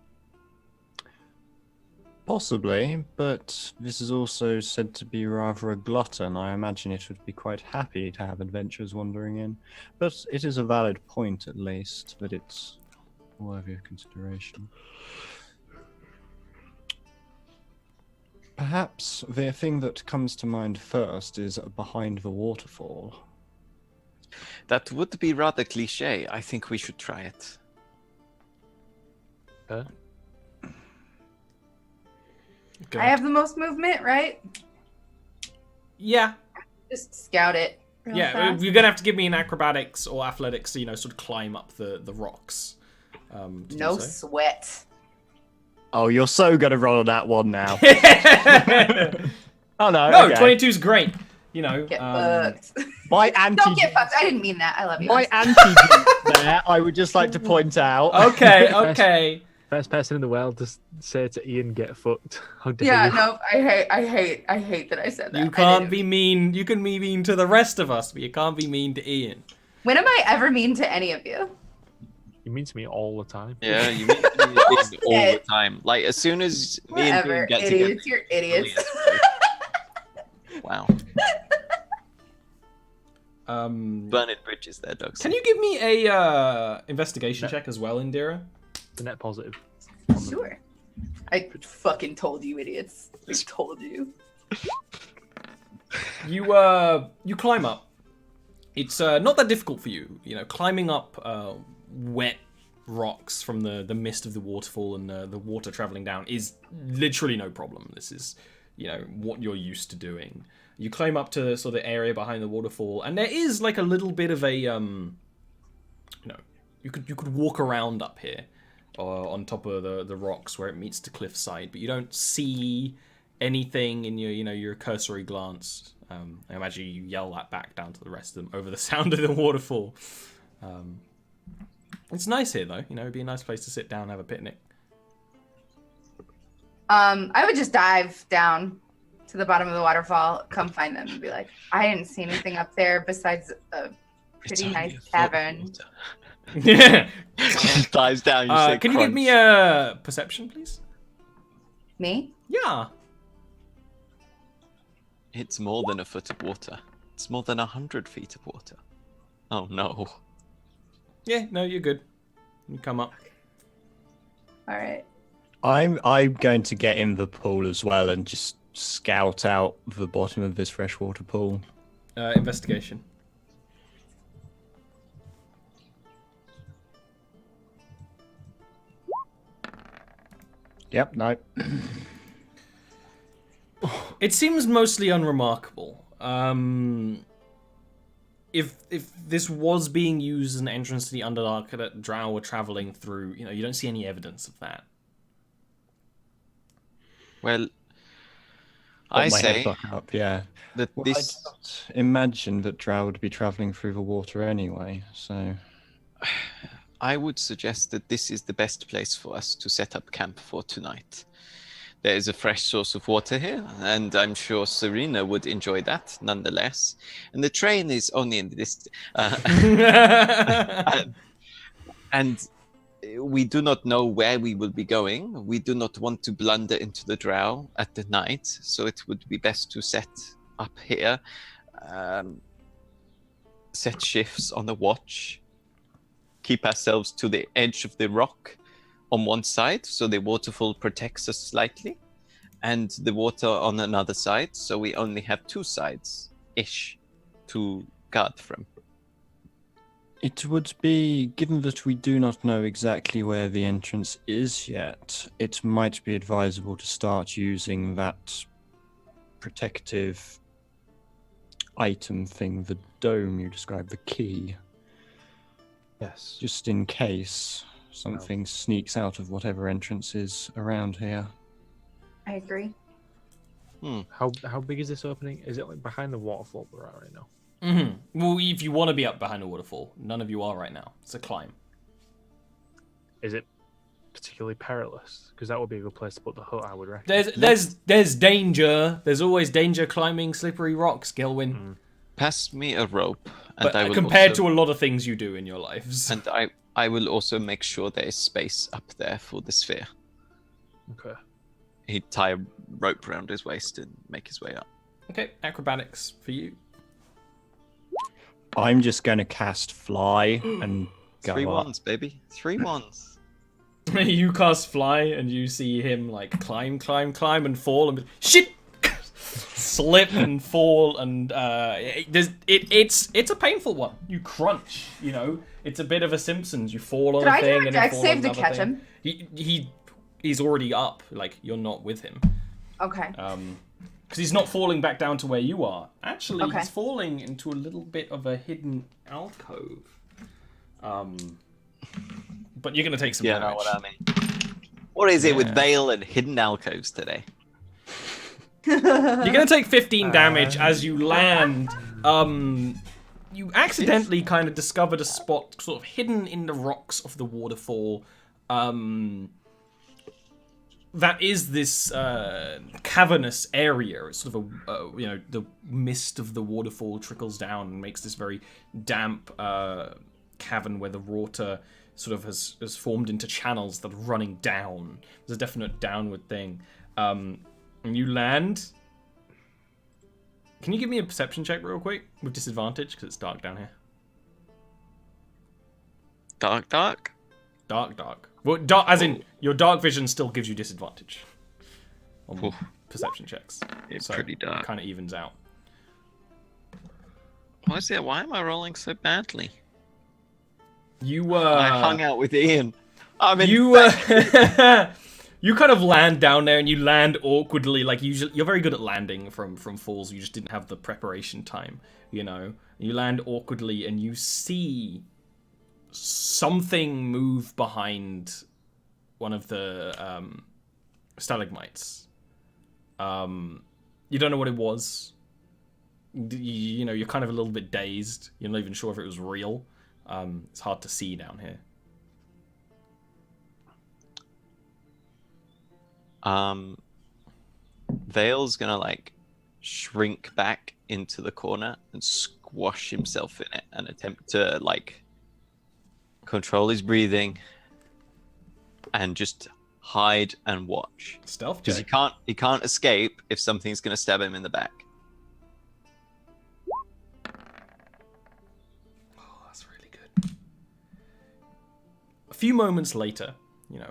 [SPEAKER 4] Possibly, but this is also said to be rather a glutton. I imagine it would be quite happy to have adventurers wandering in. But it is a valid point, at least, that it's worthy of consideration. Perhaps the thing that comes to mind first is behind the waterfall.
[SPEAKER 1] That would be rather cliche. I think we should try it.
[SPEAKER 5] I have the most movement, right?
[SPEAKER 2] Yeah.
[SPEAKER 5] Just scout it. real fast.
[SPEAKER 2] You're going to have to give me an acrobatics or athletics to, sort of climb up the rocks. To
[SPEAKER 5] No
[SPEAKER 2] do so.
[SPEAKER 5] sweat.
[SPEAKER 4] Oh, you're so going to roll on that one now. Oh, no.
[SPEAKER 2] No,
[SPEAKER 4] okay.
[SPEAKER 2] 22's great.
[SPEAKER 5] Get fucked.
[SPEAKER 4] My anti...
[SPEAKER 5] Don't get fucked. I didn't mean that. I love you.
[SPEAKER 4] My anti there, I would just like to point out.
[SPEAKER 2] Okay.
[SPEAKER 3] First person in the world to say to Ian, "Get fucked." How dare
[SPEAKER 5] Yeah,
[SPEAKER 3] you?
[SPEAKER 5] no, I hate that I said that.
[SPEAKER 2] You can't be mean. You can be mean to the rest of us, but you can't be mean to Ian.
[SPEAKER 5] When am I ever mean to any of you?
[SPEAKER 3] You mean to me all the time.
[SPEAKER 1] Yeah, you mean it all the time. Like, as soon as me and
[SPEAKER 5] Whatever,
[SPEAKER 1] Dean get
[SPEAKER 5] idiots.
[SPEAKER 1] together.
[SPEAKER 5] You're idiots.
[SPEAKER 1] Wow.
[SPEAKER 2] Can
[SPEAKER 1] Burning bridges there, dogs.
[SPEAKER 2] you give me a investigation check as well, Indira?
[SPEAKER 3] The net positive.
[SPEAKER 5] Sure. I fucking told you, idiots. I told you.
[SPEAKER 2] You climb up. It's not that difficult for you. Climbing up wet rocks from the mist of the waterfall and the water traveling down is literally no problem. This is what you're used to doing. You climb up to sort of area behind the waterfall, and there is like a little bit of a you could walk around up here on top of the rocks where it meets the cliffside, but you don't see anything in your cursory glance. I imagine you yell that back down to the rest of them over the sound of the waterfall. It's nice here though, it'd be a nice place to sit down and have a picnic.
[SPEAKER 5] I would just dive down to the bottom of the waterfall, come find them, and be like, I didn't see anything up there besides a pretty nice cavern.
[SPEAKER 1] Dives down.
[SPEAKER 2] Can you give me a perception, please?
[SPEAKER 5] Me?
[SPEAKER 2] Yeah.
[SPEAKER 1] It's more than a foot of water. It's more than 100 feet of water. Oh no.
[SPEAKER 2] Yeah, no, you're good. You come up.
[SPEAKER 5] All right.
[SPEAKER 4] I'm going to get in the pool as well and just scout out the bottom of this freshwater pool.
[SPEAKER 2] Investigation.
[SPEAKER 4] Yep, no.
[SPEAKER 2] It seems mostly unremarkable. If this was being used as an entrance to the Underdark that Drow were traveling through, you don't see any evidence of that.
[SPEAKER 1] Well,
[SPEAKER 4] Got
[SPEAKER 1] I
[SPEAKER 4] my
[SPEAKER 1] say
[SPEAKER 4] head back up, yeah.
[SPEAKER 1] that
[SPEAKER 4] Well, I
[SPEAKER 1] this.
[SPEAKER 4] did not imagine that Drow would be travelling through the water anyway, so...
[SPEAKER 1] I would suggest that this is the best place for us to set up camp for tonight. There is a fresh source of water here, and I'm sure Serena would enjoy that nonetheless. And the train is only in the distance. And we do not know where we will be going. We do not want to blunder into the Drow at the night, so it would be best to set up here, set shifts on the watch, keep ourselves to the edge of the rock on one side, so the waterfall protects us slightly, and the water on another side, so we only have two sides-ish to guard from.
[SPEAKER 4] It would be, given that we do not know exactly where the entrance is yet, it might be advisable to start using that protective item thing, the dome you described, the key.
[SPEAKER 3] Yes.
[SPEAKER 4] Just in case something sneaks out of whatever entrance is around here.
[SPEAKER 5] I agree.
[SPEAKER 3] How big is this opening? Is it like behind the waterfall we're at right now?
[SPEAKER 2] Well, if you want to be up behind a waterfall, none of you are right now. It's a climb.
[SPEAKER 3] Is it particularly perilous? Because that would be a good place to put the hut, I would reckon.
[SPEAKER 2] There's danger. There's always danger climbing slippery rocks, Gilwyn.
[SPEAKER 1] Pass me a rope, and
[SPEAKER 2] But
[SPEAKER 1] I will
[SPEAKER 2] compared
[SPEAKER 1] also,
[SPEAKER 2] to a lot of things you do in your lives.
[SPEAKER 1] and I will also make sure there is space up there for the sphere.
[SPEAKER 3] Okay.
[SPEAKER 1] He'd tie a rope around his waist and make his way up.
[SPEAKER 2] Okay, acrobatics for you.
[SPEAKER 4] I'm just going to cast Fly and go
[SPEAKER 1] 3
[SPEAKER 4] up.
[SPEAKER 1] ones, baby. 3 ones.
[SPEAKER 2] You cast fly and you see him like climb and fall and shit, slip and fall and it's a painful one. You crunch, it's a bit of a Simpsons. You fall on
[SPEAKER 5] Did
[SPEAKER 2] a
[SPEAKER 5] I
[SPEAKER 2] thing
[SPEAKER 5] do a
[SPEAKER 2] and
[SPEAKER 5] dex
[SPEAKER 2] you fall on
[SPEAKER 5] save to
[SPEAKER 2] another
[SPEAKER 5] catch
[SPEAKER 2] thing.
[SPEAKER 5] him?
[SPEAKER 2] He's already up. Like you're not with him.
[SPEAKER 5] Okay.
[SPEAKER 2] Because he's not falling back down to where you are. Actually,
[SPEAKER 5] Okay.
[SPEAKER 2] he's falling into a little bit of a hidden alcove. But you're going to take some damage.
[SPEAKER 1] know what I mean. What is it with Vale and hidden alcoves today?
[SPEAKER 2] You're going to take 15 damage as you land. You accidentally kind of discovered a spot sort of hidden in the rocks of the waterfall. That is this cavernous area. It's sort of the mist of the waterfall trickles down and makes this very damp cavern where the water sort of has formed into channels that are running down. There's a definite downward thing. And you land. Can you give me a perception check real quick with disadvantage because it's dark down here?
[SPEAKER 1] Dark?
[SPEAKER 2] Dark. Well, dark, as in your dark vision still gives you disadvantage on perception checks.
[SPEAKER 1] It's
[SPEAKER 2] So
[SPEAKER 1] pretty dark.
[SPEAKER 2] It kind of evens out.
[SPEAKER 1] Why am I rolling so badly?
[SPEAKER 2] You
[SPEAKER 1] I hung out with Ian.
[SPEAKER 2] you you kind of land down there and you land awkwardly. Like usually, you're very good at landing from falls. You just didn't have the preparation time. You land awkwardly and you see something move behind one of the stalagmites. You don't know what it was. You're kind of a little bit dazed. You're not even sure if it was real. It's hard to see down here.
[SPEAKER 1] Vale's gonna shrink back into the corner and squash himself in it and attempt to control his breathing and just hide and watch.
[SPEAKER 2] Stealth
[SPEAKER 1] Because
[SPEAKER 2] check.
[SPEAKER 1] he can't escape if something's gonna stab him in the back.
[SPEAKER 2] Oh, that's really good. A few moments later,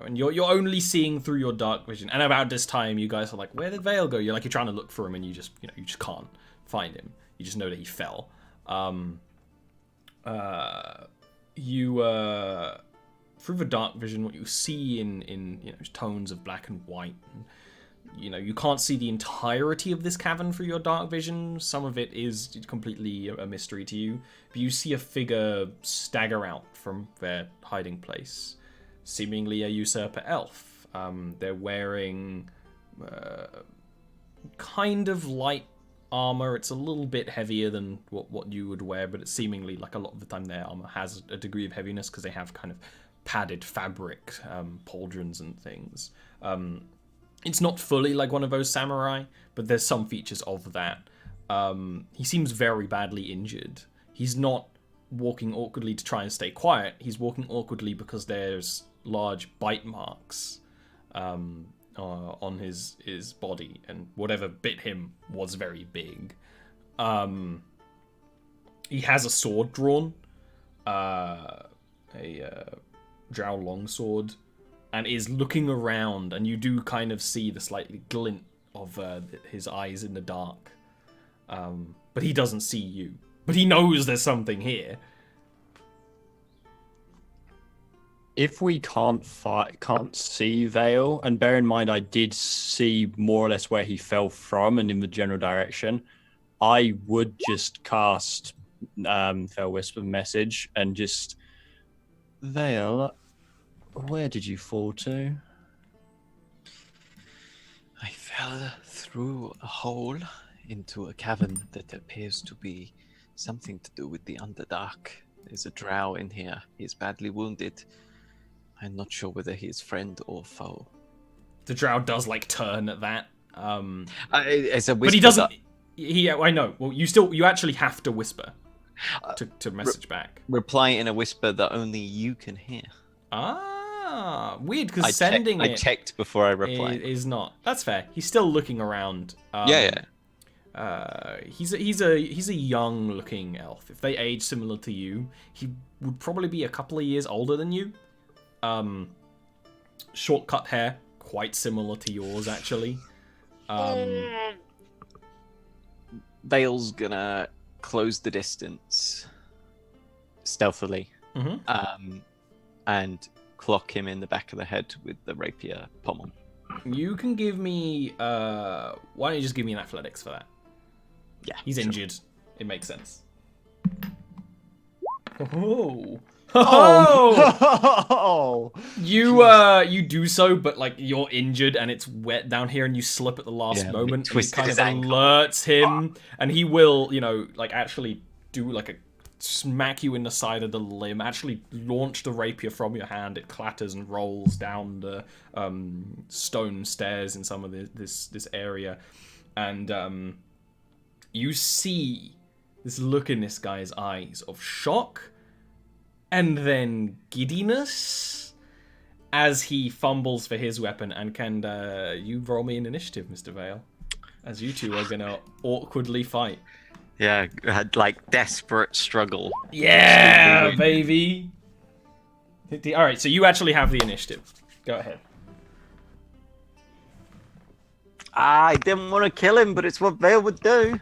[SPEAKER 2] and you're only seeing through your dark vision. And about this time, you guys are like, "Where did Vale go?" You're trying to look for him, and you just can't find him. You just know that he fell. You through the dark vision, what you see in tones of black and white. You can't see the entirety of this cavern through your dark vision. Some of it is completely a mystery to you. But you see a figure stagger out from their hiding place, seemingly a usurper elf. They're wearing kind of light armor. It's a little bit heavier than what you would wear, but it's seemingly like a lot of the time their armor has a degree of heaviness because they have kind of padded fabric pauldrons and things. It's not fully like one of those samurai, but there's some features of that. He seems very badly injured. He's not walking awkwardly to try and stay quiet. He's walking awkwardly because there's large bite marks on his body, and whatever bit him was very big. He has a sword drawn, a drow longsword, and is looking around, and you do kind of see the slightly glint of his eyes in the dark. But he doesn't see you. But he knows there's something here.
[SPEAKER 4] If we can't see Vale, and bear in mind I did see more or less where he fell from and in the general direction, I would just cast Fell Whisper Message and just... Vale, where did you fall to?
[SPEAKER 1] I fell through a hole into a cavern that appears to be something to do with the Underdark. There's a drow in here. He's badly wounded. I'm not sure whether he is friend or foe.
[SPEAKER 2] The drow does turn at that.
[SPEAKER 1] It's a whisper,
[SPEAKER 2] but he doesn't. I know. Well, you actually have to whisper to message back.
[SPEAKER 1] Reply in a whisper that only you can hear.
[SPEAKER 2] Weird, because I
[SPEAKER 1] checked before I replied.
[SPEAKER 2] Is not. That's fair. He's still looking around.
[SPEAKER 1] Yeah.
[SPEAKER 2] He's a young looking elf. If they age similar to you, he would probably be a couple of years older than you. Short cut hair, quite similar to yours actually.
[SPEAKER 1] Vale's gonna close the distance stealthily, and clock him in the back of the head with the rapier pommel.
[SPEAKER 2] You can give me why don't you just give me an athletics for that?
[SPEAKER 1] Yeah,
[SPEAKER 2] he's
[SPEAKER 1] sure.
[SPEAKER 2] injured. It makes sense. You do so, but you're injured and it's wet down here, and you slip at the last moment. And it kind of alerts him, and he will, actually do a smack you in the side of the limb. Actually, launch the rapier from your hand. It clatters and rolls down the stone stairs in some of this area, and you see this look in this guy's eyes of shock. And then giddiness as he fumbles for his weapon. And can you roll me an initiative, Mr. Vale? As you two are going to awkwardly fight.
[SPEAKER 1] Yeah, had desperate struggle.
[SPEAKER 2] Yeah, baby. All right, so you actually have the initiative. Go ahead.
[SPEAKER 1] I didn't want to kill him, but it's what Vale would do.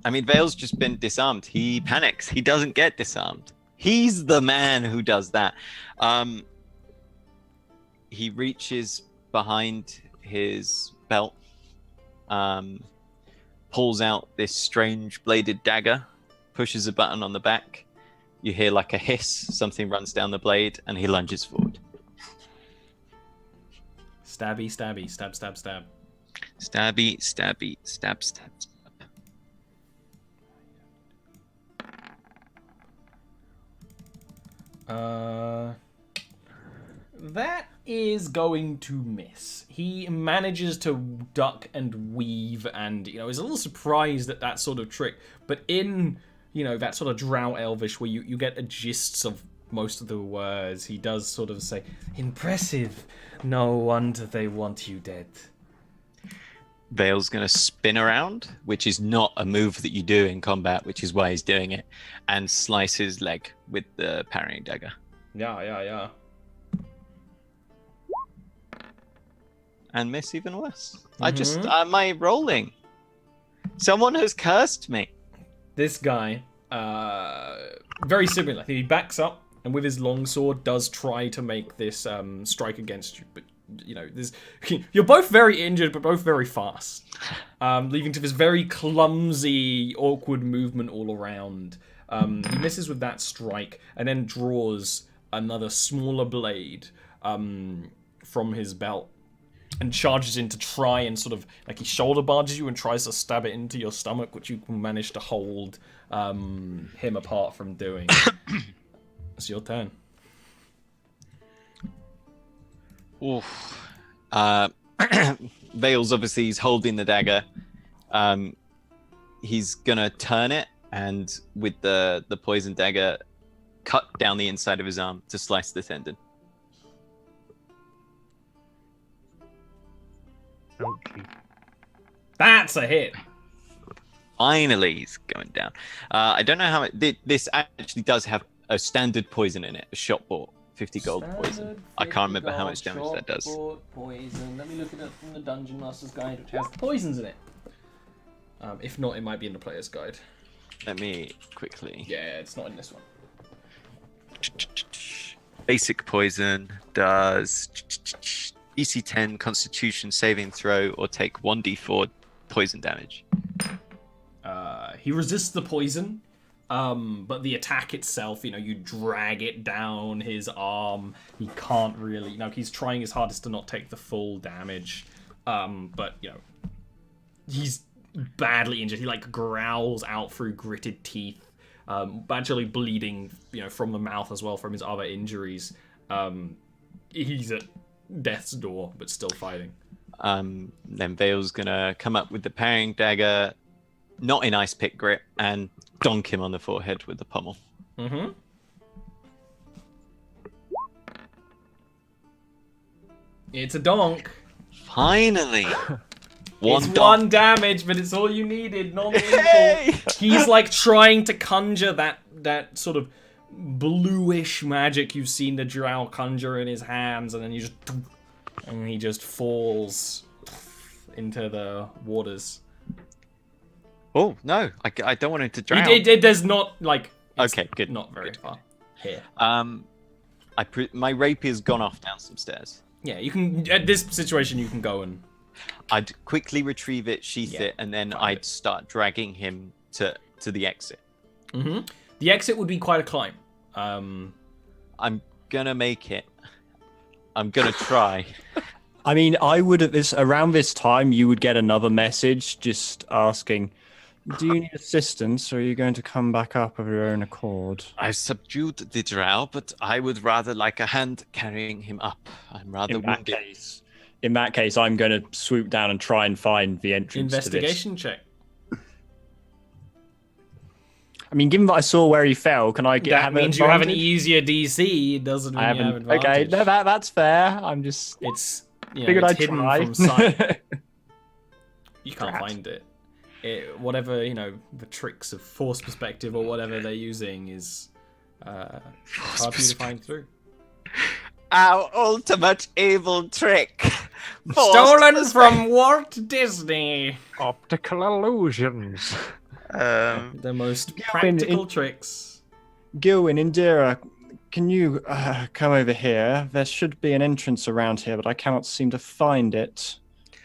[SPEAKER 1] Vale's just been disarmed. He panics. He doesn't get disarmed. He's the man who does that. He reaches behind his belt, pulls out this strange bladed dagger, pushes a button on the back. You hear a hiss. Something runs down the blade, and he lunges forward.
[SPEAKER 2] Stabby, stabby, stab, stab, stab.
[SPEAKER 1] Stabby, stabby, stab, stab, stab.
[SPEAKER 2] That is going to miss. He manages to duck and weave and, is a little surprised at that sort of trick. But in, that sort of drow elvish where you get a gist of most of the words, he does sort of say, "Impressive. No wonder they want you dead."
[SPEAKER 1] Vale's going to spin around, which is not a move that you do in combat, which is why he's doing it, and slice his leg with the parrying dagger.
[SPEAKER 2] Yeah.
[SPEAKER 1] And miss even worse. My rolling. Someone has cursed me.
[SPEAKER 2] This guy, very similar. He backs up and with his longsword does try to make this strike against you, but you know, you're both very injured, but both very fast, leading to this very clumsy, awkward movement all around. He misses with that strike, and then draws another smaller blade from his belt, and charges in to try and sort of, like, he shoulder barges you and tries to stab it into your stomach, which you can manage to hold him apart from doing. It's your turn.
[SPEAKER 1] Oof. Vale's obviously he's holding the dagger. He's gonna turn it and with the poison dagger cut down the inside of his arm to slice the tendon.
[SPEAKER 3] Okay.
[SPEAKER 2] That's a hit.
[SPEAKER 1] Finally, he's going down. I don't know how this actually does have a standard poison in it, a shot bought 50 gold poison. I can't remember how much damage that does.
[SPEAKER 2] Poison. Let me look at it from the Dungeon Master's Guide, which has poisons in it. If not, it might be in the Player's Guide.
[SPEAKER 1] Let me quickly.
[SPEAKER 2] Yeah, it's not in this one.
[SPEAKER 1] Basic poison does DC 10 Constitution saving throw or take 1d4 poison damage.
[SPEAKER 2] He resists the poison, but the attack itself, you know, you drag it down his arm. He can't really, you know, he's trying his hardest to not take the full damage, but you know, he's badly injured. He like growls out through gritted teeth, actually bleeding, you know, from the mouth as well from his other injuries. He's at death's door, but still fighting.
[SPEAKER 1] Then Vale's gonna come up with the parrying dagger, not in ice pick grip, and donk him on the forehead with the pommel.
[SPEAKER 2] Mm-hmm. It's a donk.
[SPEAKER 1] Finally!
[SPEAKER 2] It's
[SPEAKER 1] donk.
[SPEAKER 2] one damage, but it's all you needed. Non-lethal.
[SPEAKER 1] Hey!
[SPEAKER 2] He's like trying to conjure that sort of bluish magic you've seen the drow conjure in his hands, and then he just falls into the waters.
[SPEAKER 1] Oh no! I don't want him to drown.
[SPEAKER 2] There's not like.
[SPEAKER 1] Okay, good.
[SPEAKER 2] Not very far here.
[SPEAKER 1] My rapier's gone off down some stairs.
[SPEAKER 2] Yeah, you can. At this situation, you can go and.
[SPEAKER 1] I'd quickly retrieve it, sheath it, and then I'd start dragging him to the exit.
[SPEAKER 2] Mm-hmm. The exit would be quite a climb.
[SPEAKER 1] I'm gonna make it. I'm gonna try.
[SPEAKER 4] I mean, I would around this time you would get another message just asking, "Do you need assistance, or are you going to come back up of your own accord?"
[SPEAKER 1] I've subdued the drow, but I would rather like a hand carrying him up. I'm rather wounded.
[SPEAKER 4] In that case, I'm going to swoop down and try and find the entrance
[SPEAKER 2] Investigation
[SPEAKER 4] to this.
[SPEAKER 2] check.
[SPEAKER 4] I mean, given that I saw where he fell, can I get?
[SPEAKER 2] That means you have an easier DC. It doesn't mean you have advantage.
[SPEAKER 4] Okay, no, that's fair. I'm just.
[SPEAKER 2] It's
[SPEAKER 4] figured
[SPEAKER 2] it's
[SPEAKER 4] I'd
[SPEAKER 2] hidden
[SPEAKER 4] try.
[SPEAKER 2] from sight. You can't
[SPEAKER 4] Perhaps.
[SPEAKER 2] find it. Whatever, you know, the tricks of force perspective or whatever they're using is hard for you to find through.
[SPEAKER 1] Our ultimate evil trick.
[SPEAKER 2] Stolen from Walt Disney.
[SPEAKER 3] Optical illusions.
[SPEAKER 2] The most practical tricks.
[SPEAKER 4] Gilwyn, Indira, can you come over here? There should be an entrance around here, but I cannot seem to find it.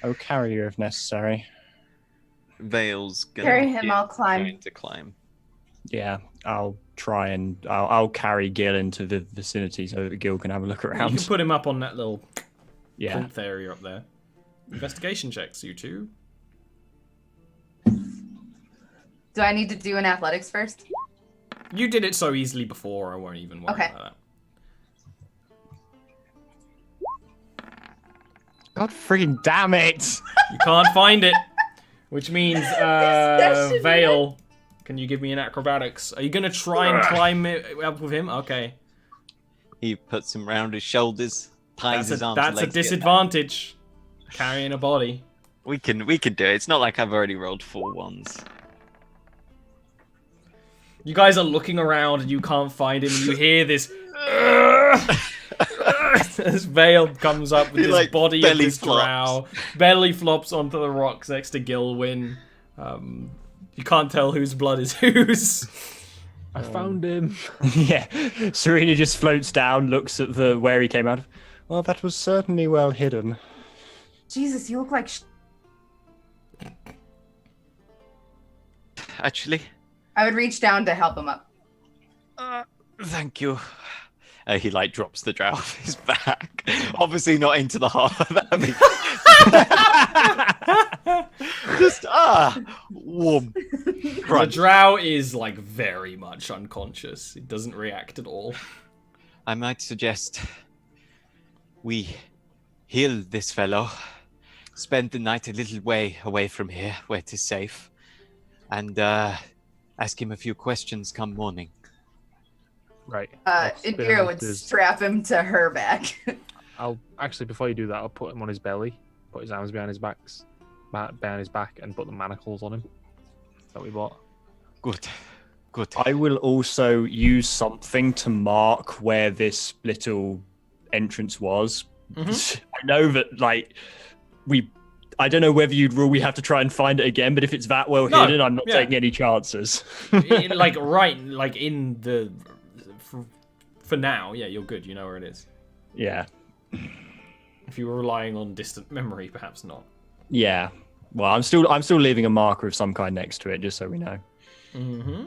[SPEAKER 4] I'll carry you if necessary.
[SPEAKER 1] Vale's gonna
[SPEAKER 5] Carry him, I'll climb.
[SPEAKER 1] going to climb.
[SPEAKER 4] Yeah, I'll try and I'll carry Gil into the vicinity so that Gil can have a look
[SPEAKER 2] You
[SPEAKER 4] around.
[SPEAKER 2] can put him up on that little
[SPEAKER 4] Yeah.
[SPEAKER 2] plinth area up there. Investigation checks, you two.
[SPEAKER 5] Do I need to do an athletics first?
[SPEAKER 2] You did it so easily before, I won't even worry
[SPEAKER 5] Okay.
[SPEAKER 2] about that.
[SPEAKER 4] God freaking damn it!
[SPEAKER 2] You can't find it, which means
[SPEAKER 5] That should be
[SPEAKER 2] Vale. Can you give me an acrobatics? Are you gonna try and climb it up with him? Okay,
[SPEAKER 1] He puts him round his shoulders, ties his arms. and
[SPEAKER 2] that's a
[SPEAKER 1] legs together.
[SPEAKER 2] disadvantage. Carrying a body.
[SPEAKER 1] We can do it. It's not like I've already rolled 4 ones.
[SPEAKER 2] You guys are looking around and you can't find him. And you hear this. As Vale comes up with
[SPEAKER 1] He,
[SPEAKER 2] this
[SPEAKER 1] like,
[SPEAKER 2] body of
[SPEAKER 1] belly
[SPEAKER 2] this
[SPEAKER 1] flops.
[SPEAKER 2] drow, belly flops onto the rocks next to Gilwyn. You can't tell whose blood is whose.
[SPEAKER 3] I found him.
[SPEAKER 4] Yeah, Serena just floats down, looks at the where he came out of. Well, that was certainly well hidden.
[SPEAKER 5] Jesus, you look like.
[SPEAKER 1] Actually,
[SPEAKER 5] I would reach down to help him up.
[SPEAKER 1] thank you. He like drops the drow off his back. Obviously not into the heart. I mean, just warm.
[SPEAKER 2] The
[SPEAKER 1] Crunch.
[SPEAKER 2] drow is like very much unconscious. It doesn't react at all.
[SPEAKER 1] I might suggest we heal this fellow, spend the night a little way away from here, where it is safe, and ask him a few questions come morning.
[SPEAKER 3] Right.
[SPEAKER 5] Indira would strap him to her back.
[SPEAKER 3] I'll actually, before you do that, I'll put him on his belly, put his arms behind his back, and put the manacles on him that we bought.
[SPEAKER 1] Good.
[SPEAKER 4] I will also use something to mark where this little entrance was. I know that, like, I don't know whether you'd rule we have to try and find it again, but if it's that well hidden, I'm not taking any chances.
[SPEAKER 2] For now, yeah, you're good. You know where it is.
[SPEAKER 4] Yeah.
[SPEAKER 2] If you were relying on distant memory, perhaps not.
[SPEAKER 4] Yeah. Well, I'm still leaving a marker of some kind next to it, just so we know.
[SPEAKER 2] Mm-hmm.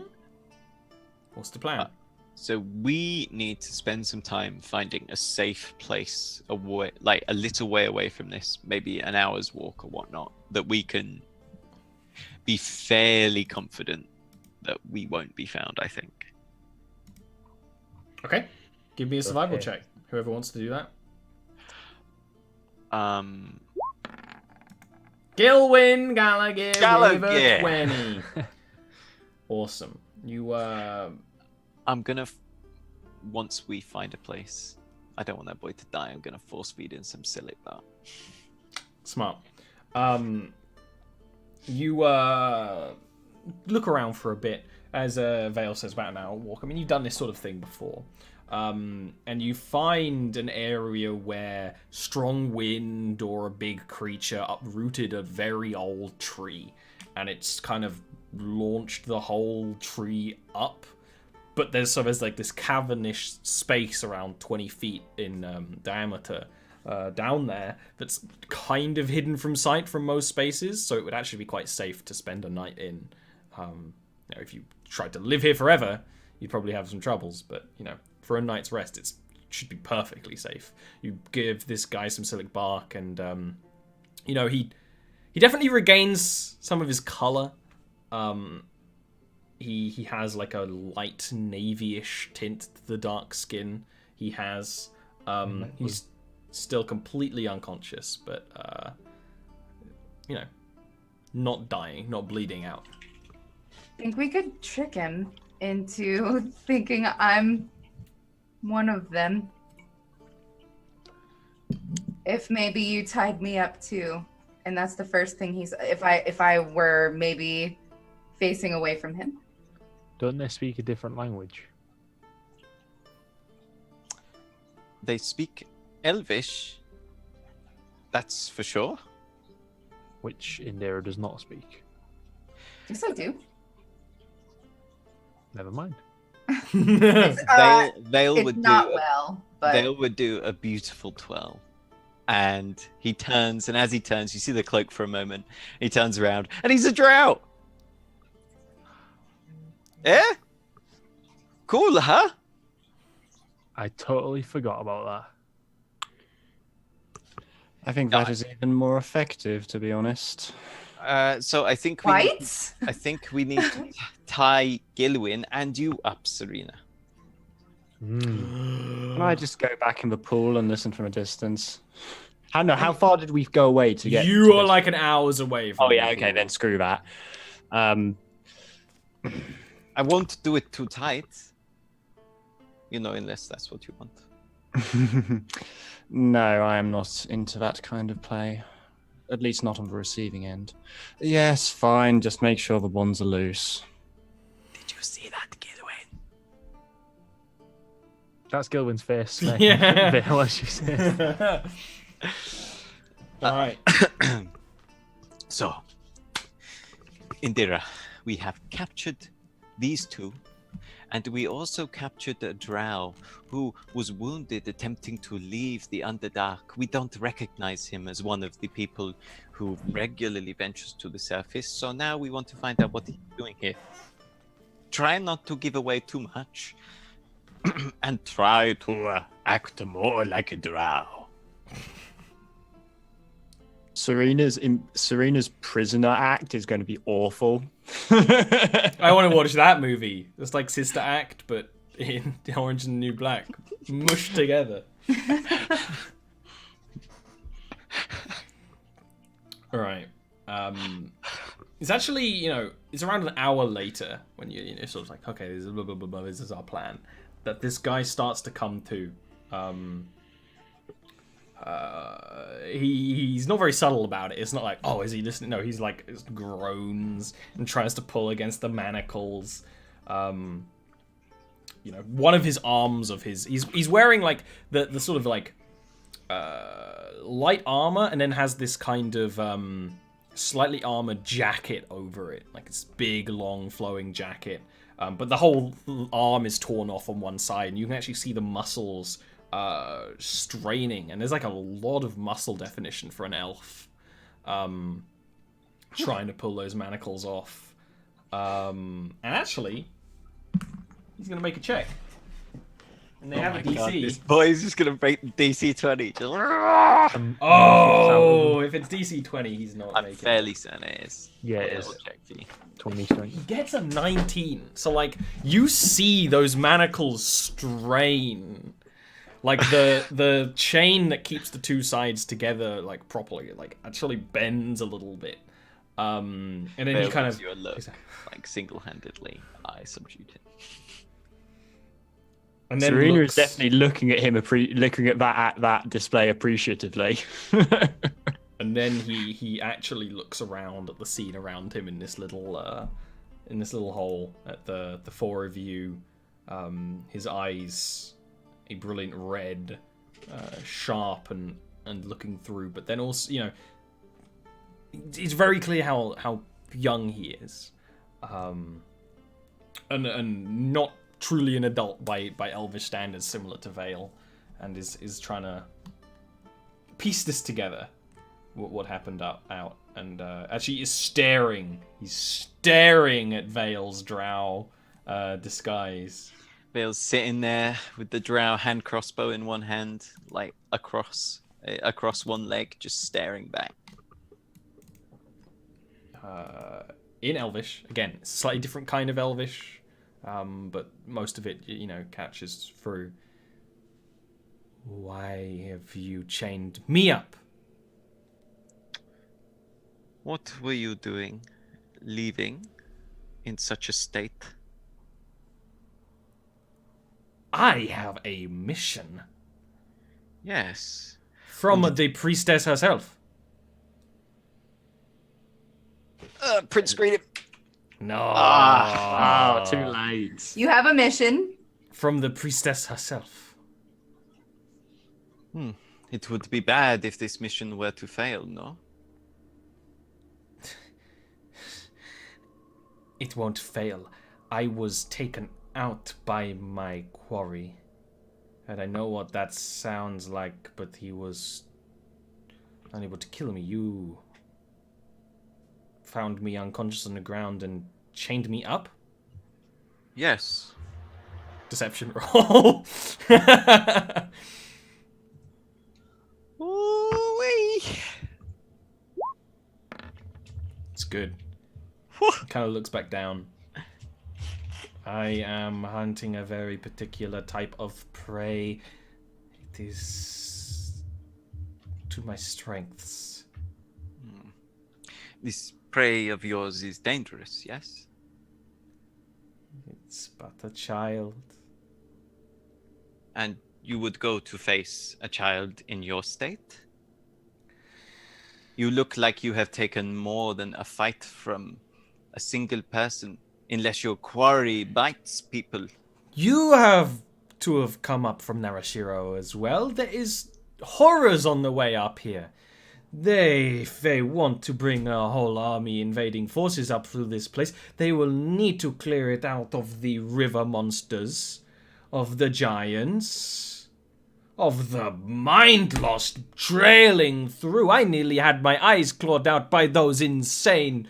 [SPEAKER 2] What's the plan?
[SPEAKER 1] So we need to spend some time finding a safe place away, like a little way away from this, maybe an hour's walk or whatnot, that we can be fairly confident that we won't be found, I think.
[SPEAKER 2] Okay. Give me a survival check. Whoever wants to do that. Gilwyn Gallagher with a 20. Awesome. You
[SPEAKER 1] I'm gonna once we find a place, I don't want that boy to die. I'm gonna force feed in some Silic bar.
[SPEAKER 2] Smart. You look around for a bit as Vale says about an hour walk. I mean, you've done this sort of thing before. And you find an area where strong wind or a big creature uprooted a very old tree, and it's kind of launched the whole tree up. But there's like this cavernous space around 20 feet in diameter down there that's kind of hidden from sight from most spaces, so it would actually be quite safe to spend a night in. If you tried to live here forever, you'd probably have some troubles, but for a night's rest, it should be perfectly safe. You give this guy some Silic bark, and he definitely regains some of his color. He has like a light navy-ish tint to the dark skin he has. He's still completely unconscious, but not dying, not bleeding out.
[SPEAKER 5] I think we could trick him into thinking I'm one of them. If maybe you tied me up too, and that's the first thing if I were maybe facing away from him.
[SPEAKER 3] Don't they speak a different language?
[SPEAKER 1] They speak Elvish. That's for sure.
[SPEAKER 3] Which Indira does not speak.
[SPEAKER 5] Yes, I do.
[SPEAKER 3] Never mind.
[SPEAKER 1] Vale would
[SPEAKER 5] not
[SPEAKER 1] do
[SPEAKER 5] well, but
[SPEAKER 1] Vale would do a beautiful twirl. And he turns, and as he turns, you see the cloak for a moment. He turns around, and he's a drow. Eh? Cool, huh?
[SPEAKER 3] I totally forgot about that.
[SPEAKER 4] I think that is even more effective, to be honest.
[SPEAKER 1] So I think we need to tie Gilwyn and you up, Serena.
[SPEAKER 4] Can I just go back in the pool and listen from a distance? How far did we go away to get?
[SPEAKER 2] You are like an hour's away from.
[SPEAKER 4] Oh yeah, okay, then screw that.
[SPEAKER 1] I won't do it too tight. Unless that's what you want.
[SPEAKER 4] No, I am not into that kind of play. At least not on the receiving end. Yes, fine. Just make sure the bonds are loose.
[SPEAKER 1] Did you see that, Gilwyn?
[SPEAKER 3] That's Gilwyn's face.
[SPEAKER 2] Yeah.
[SPEAKER 3] Vale, as you say.
[SPEAKER 2] All right.
[SPEAKER 1] So, Indira, we have captured these two, And we also captured a drow who was wounded attempting to leave the Underdark. We don't recognize him as one of the people who regularly ventures to the surface, so now we want to find out what he's doing here. Try not to give away too much. And try to act more like a drow.
[SPEAKER 4] Serena's prisoner act is going to be awful.
[SPEAKER 2] I want to watch that movie. It's like Sister Act, but in Orange and the New Black, mushed together. All right. It's actually, it's around an hour later when you're sort of like, okay, this is blah, blah, blah, blah, this is our plan. That this guy starts to come to. He's not very subtle about it. It's not like, oh, is he listening? No, he's like groans and tries to pull against the manacles. One of his arms of his, he's wearing like the sort of like light armor, and then has this kind of slightly armored jacket over it, like it's big, long, flowing jacket. But the whole arm is torn off on one side, and you can actually see the muscles straining, and there's like a lot of muscle definition for an elf trying to pull those manacles off. And actually, he's gonna make a check, and they have a DC.
[SPEAKER 1] God, this boy's just gonna break DC 20.
[SPEAKER 2] Oh, if it's DC 20, he's not
[SPEAKER 1] I'm
[SPEAKER 2] making
[SPEAKER 1] fairly certain it is.
[SPEAKER 3] Yeah, it
[SPEAKER 1] I'll
[SPEAKER 3] is.
[SPEAKER 1] check for you.
[SPEAKER 3] 20 strength.
[SPEAKER 2] He gets a 19. So like you see those manacles strain. Like the chain that keeps the two sides together like properly, like actually bends a little bit. And then
[SPEAKER 1] Fail
[SPEAKER 2] he kind
[SPEAKER 1] gives
[SPEAKER 2] of
[SPEAKER 1] you a look, like single-handedly, I subdued him.
[SPEAKER 2] and then
[SPEAKER 4] Serena
[SPEAKER 2] looks,
[SPEAKER 4] is definitely looking at him, looking at that display appreciatively.
[SPEAKER 2] and then he actually looks around at the scene around him in this little hole at the four of you. His eyes a brilliant red, sharp and looking through, but then also it's very clear how young he is, and not truly an adult by elvish standards, similar to Vale, and is trying to piece this together, what happened out, and actually is staring. He's staring at Vale's drow disguise.
[SPEAKER 1] Bale's sitting there with the drow hand crossbow in one hand, like across one leg, just staring back.
[SPEAKER 2] In Elvish, again, slightly different kind of Elvish, but most of it, catches through. Why have you chained me up?
[SPEAKER 1] What were you doing, leaving in such a state?
[SPEAKER 2] I have a mission
[SPEAKER 1] Yes.
[SPEAKER 2] from the priestess herself.
[SPEAKER 1] Print screen it.
[SPEAKER 2] No.
[SPEAKER 4] Oh, too late.
[SPEAKER 5] You have a mission.
[SPEAKER 2] From the priestess herself.
[SPEAKER 1] It would be bad if this mission were to fail, no?
[SPEAKER 2] It won't fail. I was taken out by my quarry. And I know what that sounds like, but he was unable to kill me. You found me unconscious on the ground and chained me up?
[SPEAKER 1] Yes.
[SPEAKER 2] Deception roll.
[SPEAKER 1] Ooh-wee.
[SPEAKER 2] It's good. Kind of looks back down. I am hunting a very particular type of prey. It is to my strengths.
[SPEAKER 1] This prey of yours is dangerous, yes?
[SPEAKER 2] It's but a child.
[SPEAKER 1] And you would go to face a child in your state? You look like you have taken more than a fight from a single person, unless your quarry bites people.
[SPEAKER 2] You have to have come up from Narashiro as well. There is horrors on the way up here. If they want to bring a whole army invading forces up through this place, they will need to clear it out of the river monsters, of the giants, of the mind lost trailing through. I nearly had my eyes clawed out by those insane.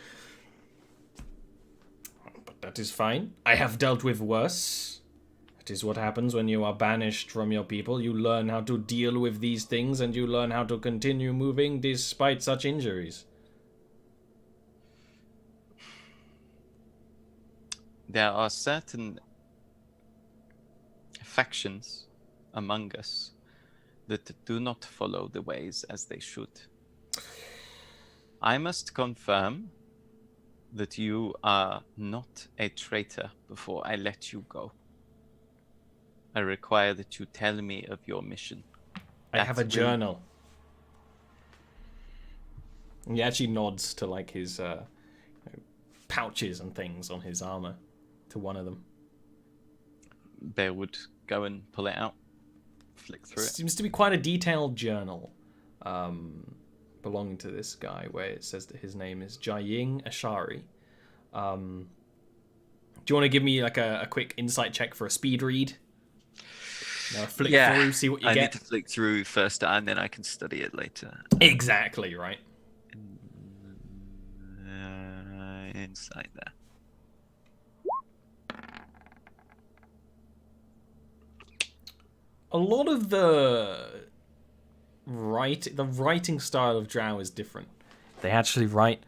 [SPEAKER 2] But that is fine. I have dealt with worse. It is what happens when you are banished from your people. You learn how to deal with these things, and you learn how to continue moving despite such injuries.
[SPEAKER 1] There are certain factions among us that do not follow the ways as they should. I must confirm that you are not a traitor before I let you go. I require that you tell me of your mission.
[SPEAKER 2] I have a journal. And he actually nods to like his pouches and things on his armor, to one of them.
[SPEAKER 1] Bear would go and pull it out, flick through it.
[SPEAKER 2] Seems to be quite a detailed journal belonging to this guy, where it says that his name is Jaying Ashari. Do you want to give me like a quick insight check for a speed read? Flick through, see what you get.
[SPEAKER 1] I need to flick through first, and then I can study it later.
[SPEAKER 2] Exactly, right.
[SPEAKER 1] Inside there.
[SPEAKER 2] A lot of the writing style of Drow is different. They actually write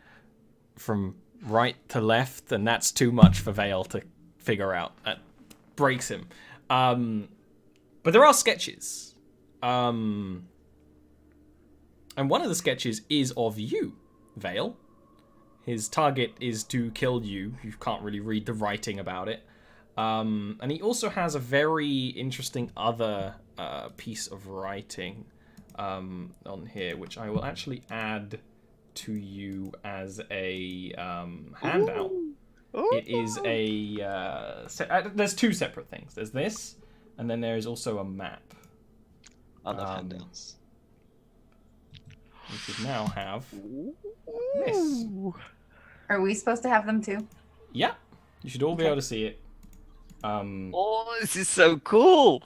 [SPEAKER 2] from right to left, and that's too much for Vale to figure out. That breaks him. But there are sketches. And one of the sketches is of you, Vale. His target is to kill you. You can't really read the writing about it. And he also has a very interesting other piece of writing on here, which I will actually add to you as a handout. Ooh. It is there's two separate things. There's this, and then there is also a map.
[SPEAKER 1] Other handouts.
[SPEAKER 2] You should now have this.
[SPEAKER 5] Are we supposed to have them too?
[SPEAKER 2] Yeah, you should all be able to see it.
[SPEAKER 1] This is so cool.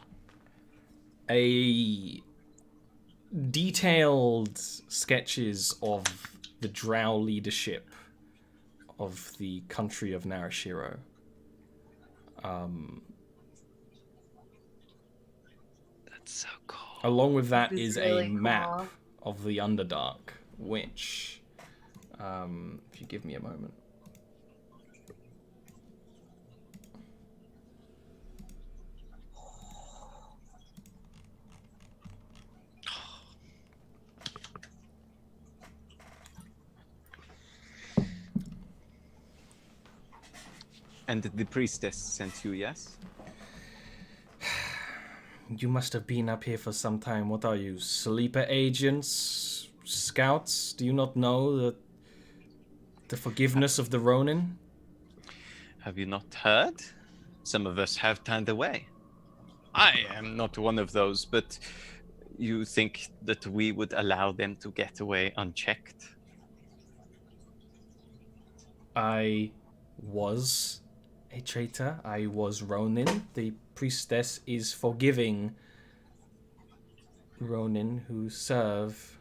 [SPEAKER 2] A detailed sketches of the Drow leadership of the country of Narashiro.
[SPEAKER 1] That's so cool.
[SPEAKER 2] Along with that is
[SPEAKER 5] really
[SPEAKER 2] a map of the Underdark, which, if you give me a moment.
[SPEAKER 1] And the priestess sent you, yes?
[SPEAKER 2] You must have been up here for some time. What are you, sleeper agents? Scouts? Do you not know the forgiveness of the Ronin?
[SPEAKER 1] Have you not heard? Some of us have turned away. I am not one of those, but you think that we would allow them to get away unchecked?
[SPEAKER 2] I was a traitor. I was Ronin. The priestess is forgiving Ronin who serve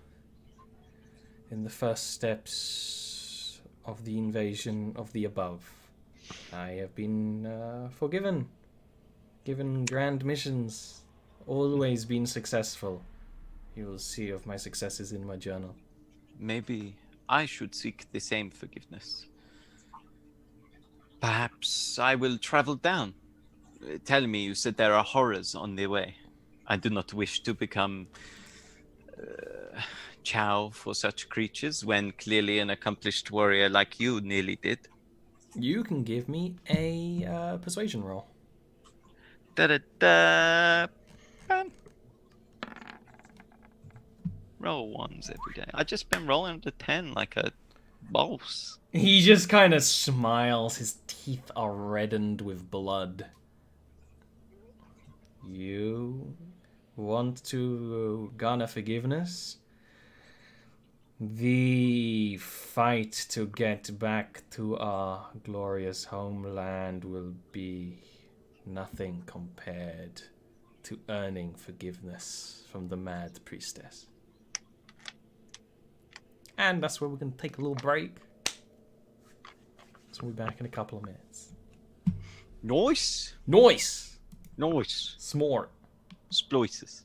[SPEAKER 2] in the first steps of the invasion of the above. I have been forgiven, given grand missions, always been successful. You will see of my successes in my journal.
[SPEAKER 1] Maybe I should seek the same forgiveness. Perhaps I will travel down. Tell me, you said there are horrors on the way. I do not wish to become chow for such creatures when clearly an accomplished warrior like you nearly did.
[SPEAKER 2] You can give me a persuasion roll.
[SPEAKER 1] Da-da-da. Roll ones every day. I just been rolling to 10 like a boss.
[SPEAKER 2] He just kind of smiles. His teeth are reddened with blood. You want to garner forgiveness? The fight to get back to our glorious homeland will be nothing compared to earning forgiveness from the Mad Priestess. And that's where we're going to take a little break. So we'll be back in a couple of minutes.
[SPEAKER 1] Nice.
[SPEAKER 2] Nice!
[SPEAKER 1] Nice.
[SPEAKER 2] Smart.
[SPEAKER 1] Sploises.